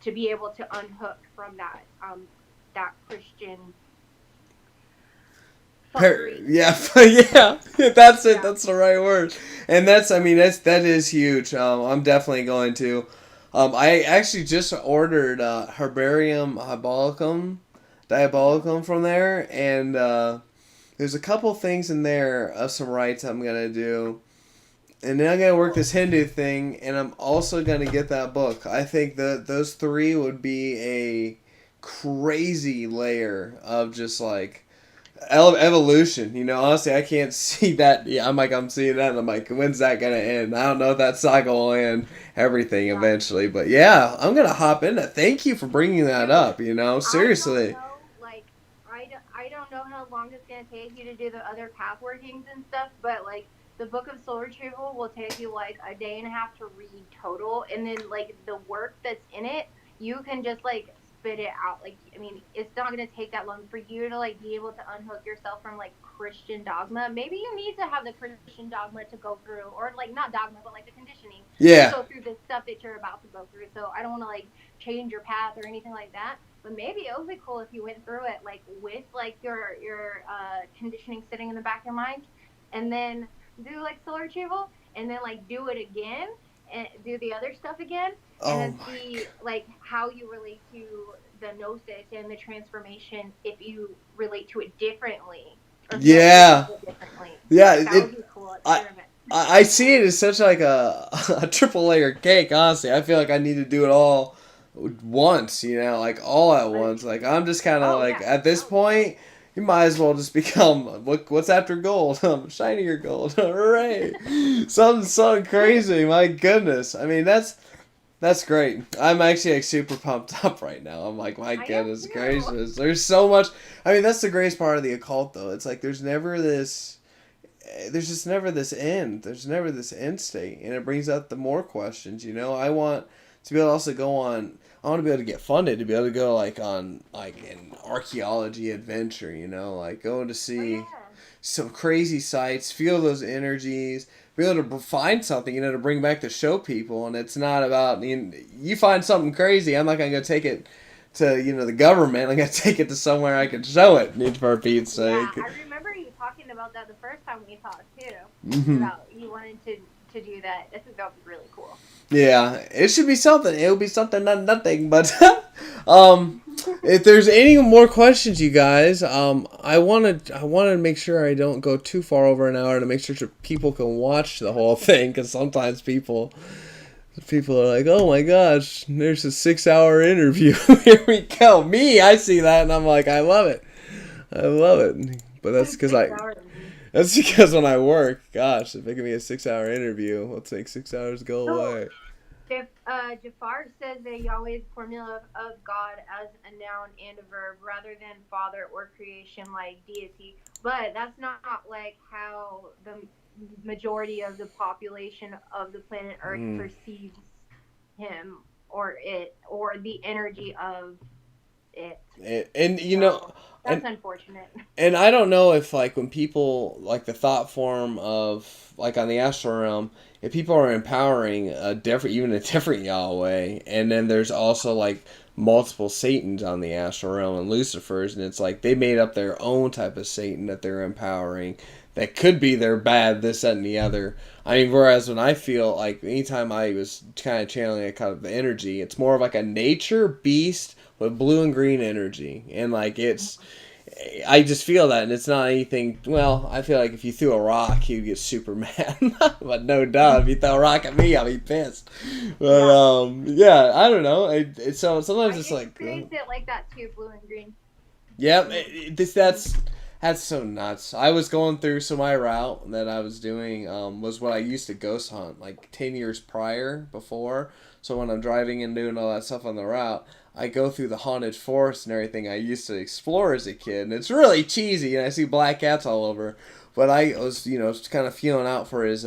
to be able to unhook from that Christian fuckery. Yeah, yeah, that's it. Yeah. That's the right word. And I mean, that is huge. I'm definitely going to. I actually just ordered Herbarium Mhm. Diabolicum from there, and there's a couple things in there of some rites I'm gonna do. And then I'm gonna work Cool. this Hindu thing, and I'm also gonna get that book. I think that those three would be a crazy layer of just like evolution. Honestly, I can't see that. Yeah, I'm seeing that, and I'm like, when's that gonna end? I don't know if that saga will end everything Yeah. eventually, but yeah, I'm gonna hop in it. Thank you for bringing that Dude, up. I don't Seriously. know, I don't know how long it's going to take you to do the other path workings and stuff, but like, the Book of Soul Retrieval will take you like a day and a half to read total, and then like the work that's in it, you can just like spit it out. Like, I mean, it's not gonna take that long for you to like be able to unhook yourself from like Christian dogma. Maybe you need to have the Christian dogma to go through, or like not dogma, but like the conditioning to Yeah. go through the stuff that you're about to go through. So I don't want to like change your path or anything like that. But maybe it would be cool if you went through it like with like your conditioning sitting in the back of your mind, and then do like soul retrieval, and then like do it again and do the other stuff again, and Oh then see like how you relate to the gnosis and the transformation if you relate to it differently or yeah. differently. Yeah. Like, that would be a cool experiment. I see it as such like a triple layer cake. Honestly, I feel like I need to do it all once. Like all at once. Like I'm just kind of like at this point, you might as well just become what's after gold? Shinier gold. Hooray! Something crazy. My goodness. I mean that's great. I'm actually like super pumped up right now. I'm like, my goodness gracious. There's so much. I mean, that's the greatest part of the occult, though. It's like there's just never this end. There's never this end state, and it brings out the more questions. I want to be able to also go on. I want to be able to get funded to be able to go like on like an archaeology adventure. Like going to see some crazy sites, feel those energies, be able to find something, to bring back to show people. And it's not about you find something crazy. I'm not gonna go take it to the government. I'm gonna take it to somewhere I can show it. For Pete's sake. Yeah, I remember you talking about that the first time we talked too. Mm-hmm. About you wanted to do that. I think that would be really cool. Yeah, it should be something. It would be something, not nothing. But if there's any more questions, you guys, I wanted to make sure I don't go too far over an hour to make sure people can watch the whole thing, because sometimes people are like, oh my gosh, there's a 6-hour interview. Here we go. Me, I see that and I'm like, I love it. But that's because when I work, gosh, if it can be a 6-hour interview, let's make 6 hours go away. If Jafar says that Yahweh's formula of God as a noun and a verb rather than father or creation like deity, but that's not like how the majority of the population of the planet Earth perceives him or it or the energy of it. That's unfortunate. And I don't know if like when people like the thought form of like on the astral realm, if people are empowering a different Yahweh, and then there's also like multiple Satans on the astral realm and Lucifers, and it's like they made up their own type of Satan that they're empowering that could be their bad, this, that, and the other. I mean, whereas when I feel like anytime I was kind of channeling a kind of the energy, it's more of like a nature beast with blue and green energy. And like I just feel that, and it's not anything. Well, I feel like if you threw a rock, you'd get super mad. But no doubt, if you throw a rock at me, I'll be pissed. But yeah, I don't know. So sometimes it's like it like that too, blue and green. Yeah, that's so nuts. I was going through, so my route that I was doing was what I used to ghost hunt like 10 years before. So when I'm driving and doing all that stuff on the route, I go through the haunted forest and everything I used to explore as a kid. And it's really cheesy, and I see black cats all over. But I was, kind of feeling out for his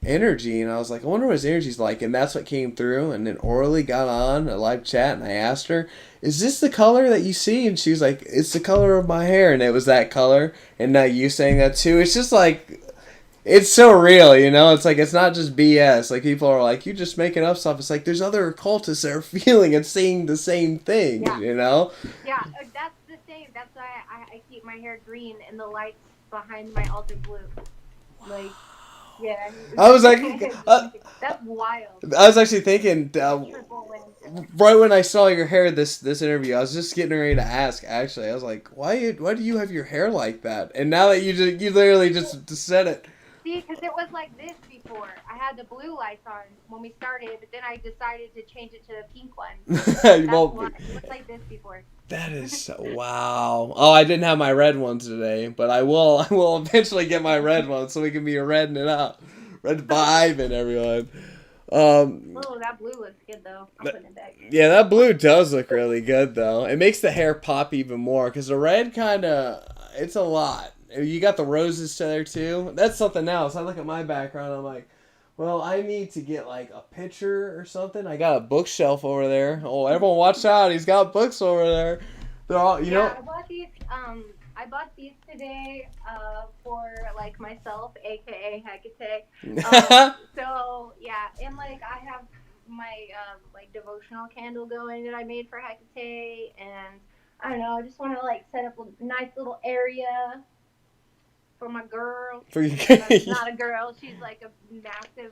energy, and I was like, I wonder what his energy's like. And that's what came through. And then Orly got on a live chat, and I asked her, is this the color that you see? And she was like, it's the color of my hair. And it was that color. And now you saying that too. It's just like, it's so real, It's like, it's not just BS. Like, people are like, you're just making up stuff. It's like, there's other occultists that are feeling and seeing the same thing, Yeah, that's the thing. That's why I keep my hair green and the lights behind my altar blue. Like, yeah. I was like, that's wild. I was actually thinking, right when I saw your hair this interview, I was just getting ready to ask. Actually, I was like, why do you have your hair like that? And now that you literally just said it. See, because it was like this before. I had the blue lights on when we started, but then I decided to change it to the pink one. It was like this before. That is wow. Oh, I didn't have my red ones today, but I will eventually get my red ones so we can be reddening it up. Red vibe and everyone. That blue looks good though. I'm putting it back. Yeah, that blue does look really good though. It makes the hair pop even more because the red it's a lot. You got the roses to there too. That's something else. I look at my background. I'm like, well, I need to get like a picture or something. I got a bookshelf over there. Oh, everyone, watch out! He's got books over there. They're all, you Yeah, know. I bought these. I bought these today. For like myself, aka Hecate. So yeah, and like I have my like devotional candle going that I made for Hecate, and I don't know. I just want to like set up a nice little area for my girl, For you. even though she's not a girl. She's like a massive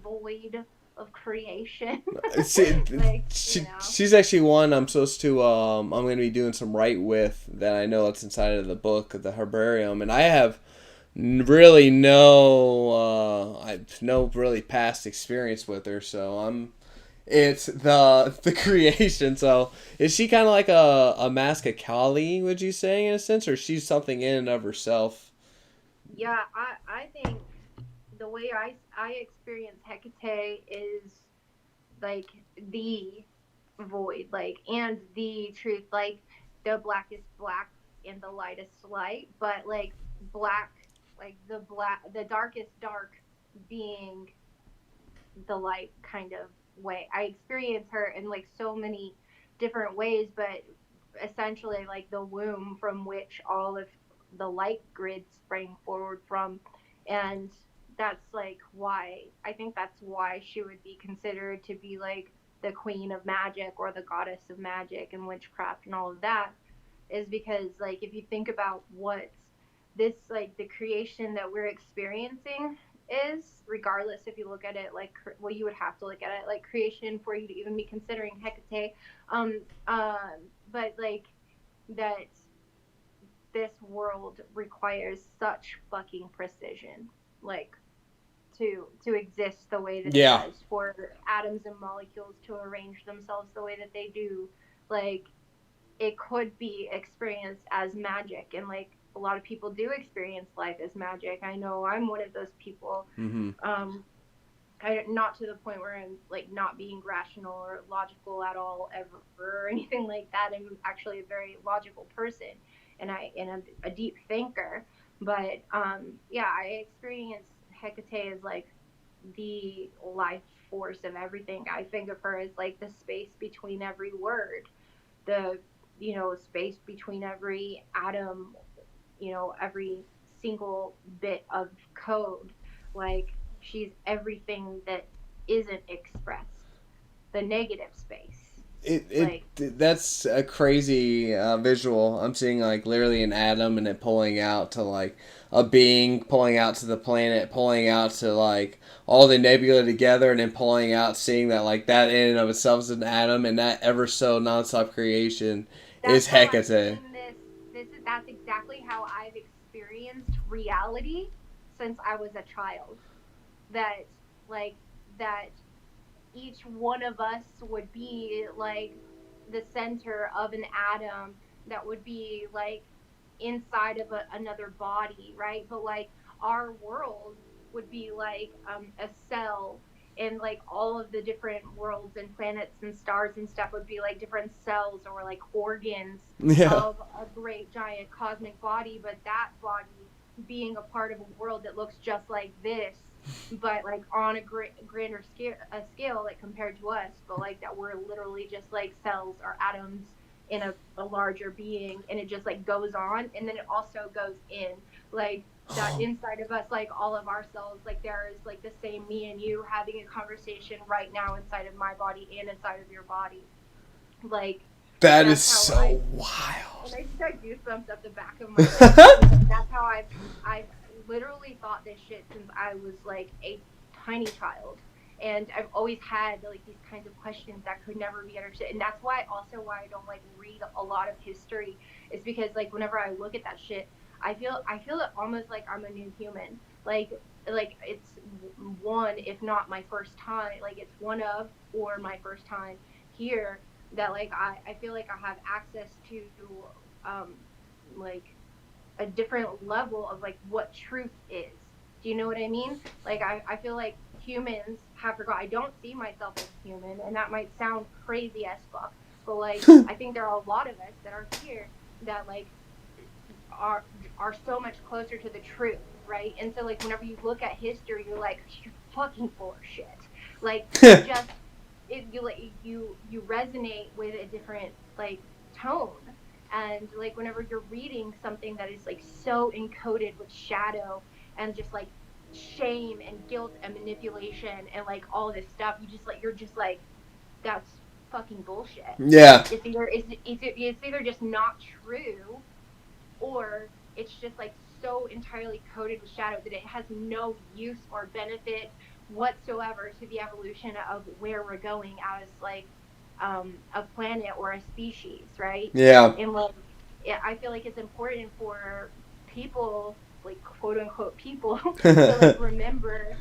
void of creation. See, Like, you know. she's actually one I'm supposed to I'm gonna be doing some write with that I know that's inside of the book, the herbarium, and I have really no really past experience with her, so it's the creation. So is she kind of like a mask of Kali, would you say, in a sense, or she's something in and of herself? Yeah, I think the way I experience Hecate is like the void, like, and the truth, like the blackest black and the lightest light, but like black, like the darkest dark being the light kind of way. I experience her in like so many different ways, but essentially like the womb from which all of the light grid sprang forward from. And that's like why I think that's why she would be considered to be like the queen of magic or the goddess of magic and witchcraft and all of that, is because like if you think about what this like the creation that we're experiencing is, regardless if you look at it like, well, you would have to look at it like creation for you to even be considering Hecate. um but like that this world requires such fucking precision, like to exist the way that it Yeah. does, for atoms and molecules to arrange themselves the way that they do. Like it could be experienced as magic, and like a lot of people do experience life as magic. I know I'm one of those people. Mm-hmm. um not to the point where I'm like not being rational or logical at all ever or anything like that. I'm actually a very logical person, and a deep thinker. But yeah, I experience Hecate as like the life force of everything. I think of her as like the space between every word, the space between every atom, every single bit of code. Like she's everything that isn't expressed, the negative space. Like That's a crazy visual. I'm seeing like literally an atom and it pulling out to like a being, pulling out to the planet, pulling out to like all the nebula together, and then pulling out, seeing that like that in and of itself is an atom, and that ever so nonstop creation is that's how I've Hecate. seen this. That's exactly how I've experienced reality since I was a child. That like that each one of us would be like the center of an atom that would be like inside of another body, right? But like our world would be like a cell, and like all of the different worlds and planets and stars and stuff would be like different cells or like organs Yeah. of a great giant cosmic body, but that body being a part of a world that looks just like this, but like on a grander scale, like compared to us, but like that we're literally just like cells or atoms in a larger being, and it just like goes on, and then it also goes in, like that inside of us, like all of our cells, like there is like the same me and you having a conversation right now inside of my body and inside of your body. Like That is that's how so and wild. I just got goosebumps up the back of my leg. Like that's how I've literally thought this shit since I was like a tiny child, and I've always had like these kinds of questions that could never be understood. And that's why I don't like read a lot of history, is because like whenever I look at that shit, I feel it almost like I'm a new human. Like it's one, if not my first time, like it's one of or my first time here, that like I feel like I have access to um like a different level of like what truth is. Do you know what I mean? Like I feel like humans have forgot. I don't see myself as a human, and that might sound crazy as fuck, but like I think there are a lot of us that are here that like are are so much closer to the truth, right? And so like whenever you look at history, you're like, you're fucking full of shit. Like you just you like you resonate with a different like tone. And like whenever you're reading something that is like so encoded with shadow and just like shame and guilt and manipulation and like all this stuff, you're just like, that's fucking bullshit. Yeah. It's either just not true, or it's just like so entirely coated with shadow that it has no use or benefit whatsoever to the evolution of where we're going as like a planet or a species, right? Yeah. And like I feel like it's important for people, like quote unquote people, to like remember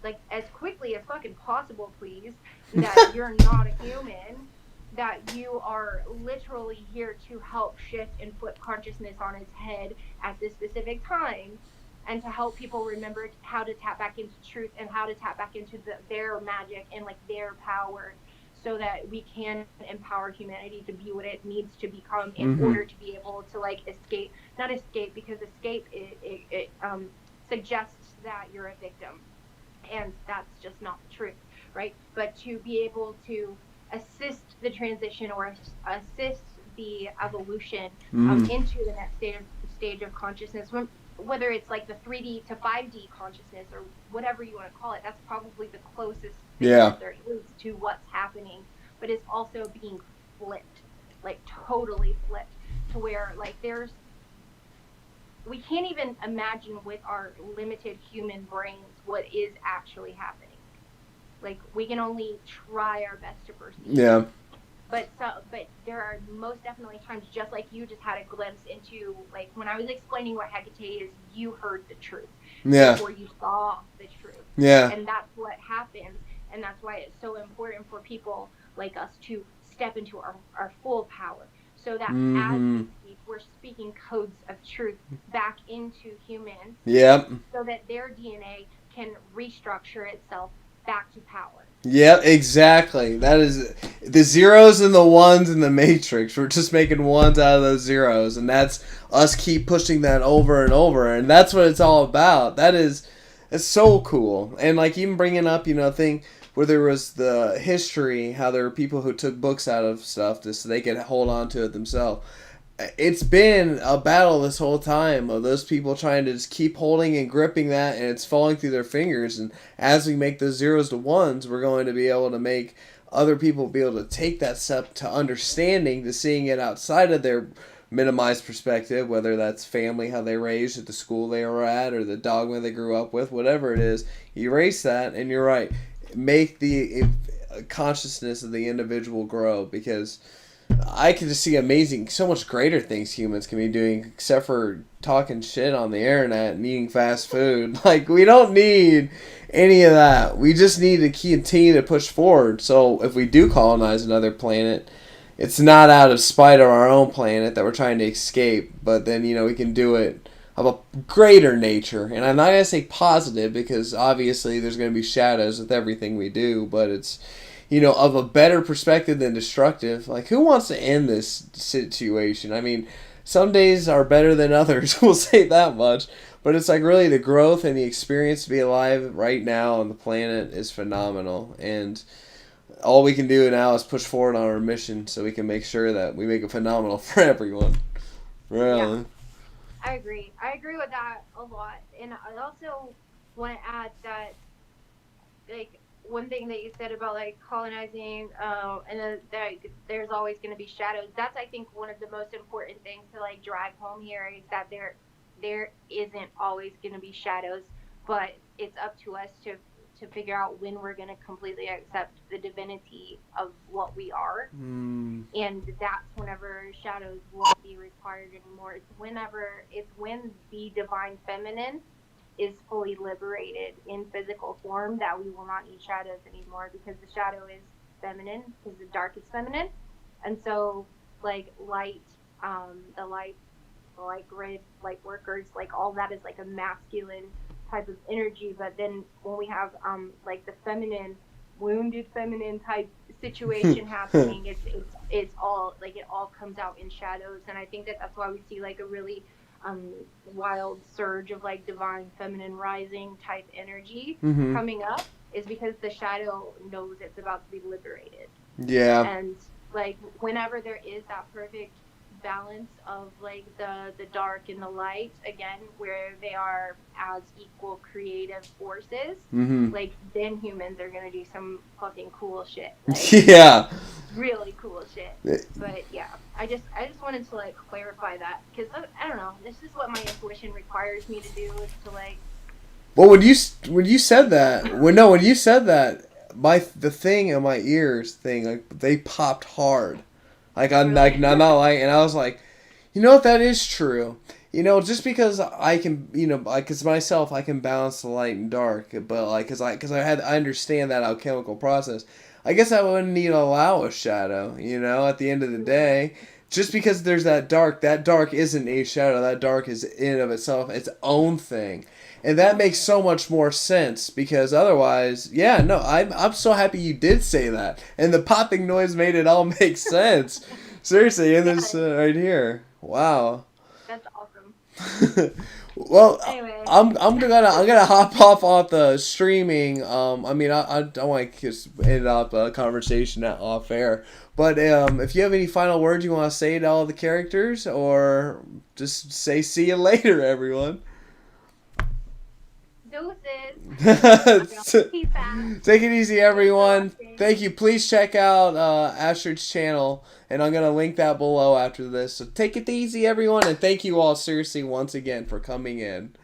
like as quickly as fucking possible, please, that you're not a human, that you are literally here to help shift and flip consciousness on its head at this specific time, and to help people remember how to tap back into truth and how to tap back into their magic and like their power, so that we can empower humanity to be what it needs to become in Mm-hmm. order to be able to like escape, not escape, because escape it suggests that you're a victim, and that's just not the truth, right? But to be able to assist the transition or assist the evolution Mm-hmm. into the next stage of consciousness, whether it's like the 3D to 5D consciousness or whatever you want to call it, that's probably the closest thing Yeah. that there is to what's happening, but it's also being flipped, like totally flipped, to where like we can't even imagine with our limited human brains what is actually happening. Like we can only try our best to perceive it. Yeah. But there are most definitely times, just like you just had a glimpse into, like when I was explaining what Hecate is, you heard the truth Yeah. before you saw the truth. Yeah. And that's what happens. And that's why it's so important for people like us to step into our full power, so that as Mm-hmm. we speak, we're speaking codes of truth back into humans, Yep. so that their DNA can restructure itself back to power. Yep, exactly. That is the zeros and the ones in the matrix. We're just making ones out of those zeros, and that's us keep pushing that over and over, and that's what it's all about. It's so cool. And like even bringing up, thing where there was the history, how there were people who took books out of stuff just so they could hold on to it themselves. It's been a battle this whole time of those people trying to just keep holding and gripping that, and it's falling through their fingers. And as we make those zeros to ones, we're going to be able to make other people be able to take that step to understanding, to seeing it outside of their minimized perspective, whether that's family, how they raised at the school they were at, or the dogma they grew up with, whatever it is. Erase that, and you're right. Make the consciousness of the individual grow, because I can just see amazing, so much greater things humans can be doing, except for talking shit on the internet and eating fast food. Like, we don't need any of that. We just need to continue to push forward. So, if we do colonize another planet, it's not out of spite of our own planet that we're trying to escape, but then, we can do it of a greater nature. And I'm not going to say positive, because obviously there's going to be shadows with everything we do, but it's of a better perspective than destructive. Like, who wants to end this situation? I mean, some days are better than others, we'll say that much. But it's like really the growth and the experience to be alive right now on the planet is phenomenal. And all we can do now is push forward on our mission so we can make sure that we make it phenomenal for everyone. Yeah, Really. I agree with that a lot. And I also want to add that, like, one thing that you said about like colonizing, and that there's always going to be shadows. That's, I think, one of the most important things to like drive home here, is that there isn't always going to be shadows, but it's up to us to figure out when we're going to completely accept the divinity of what we are. Mm. And that's whenever shadows won't be required anymore. It's when the divine feminine is fully liberated in physical form, that we will not need shadows anymore, because the shadow is feminine, because the dark is feminine. And so like light, the light grid, light workers, like all that is like a masculine type of energy. But then when we have like the feminine, wounded feminine type situation happening. It's all like it all comes out in shadows, and I think that that's why we see like a really wild surge of like divine feminine rising type energy Mm-hmm. coming up, is because the shadow knows it's about to be liberated. Yeah. And like whenever there is that perfect balance of like the dark and the light again, where they are as equal creative forces, Mm-hmm. like then humans are gonna do some fucking cool shit, like Yeah. really cool shit. But yeah, I just wanted to like clarify that, because I don't know, this is what my intuition requires me to do, is to like Well, when you said that, when you said that, the thing in my ears thing, like they popped hard, like I'm like really not like, and I was like, you know what, that is true. You know, just because I can, you know, because myself I can balance the light and dark, but like, I understand that alchemical process. I guess I wouldn't need to allow a shadow. You know, at the end of the day, just because there's that dark isn't a shadow. That dark is in and of itself its own thing. And that makes so much more sense, because otherwise, yeah, no, I'm so happy you did say that. And the popping noise made it all make sense. Seriously, in yeah, this right here. Wow. that's awesome. Well, Anyway. I'm gonna hop off the streaming. I mean, I don't want to just end up a conversation off air. But if you have any final words you want to say to all the characters, or just say see you later, everyone. Deuces. Peace out. Take it easy, Thanks for everyone. watching. Thank you. Please check out Astrid's channel, and I'm going to link that below after this. So take it easy, everyone, and thank you all seriously once again for coming in.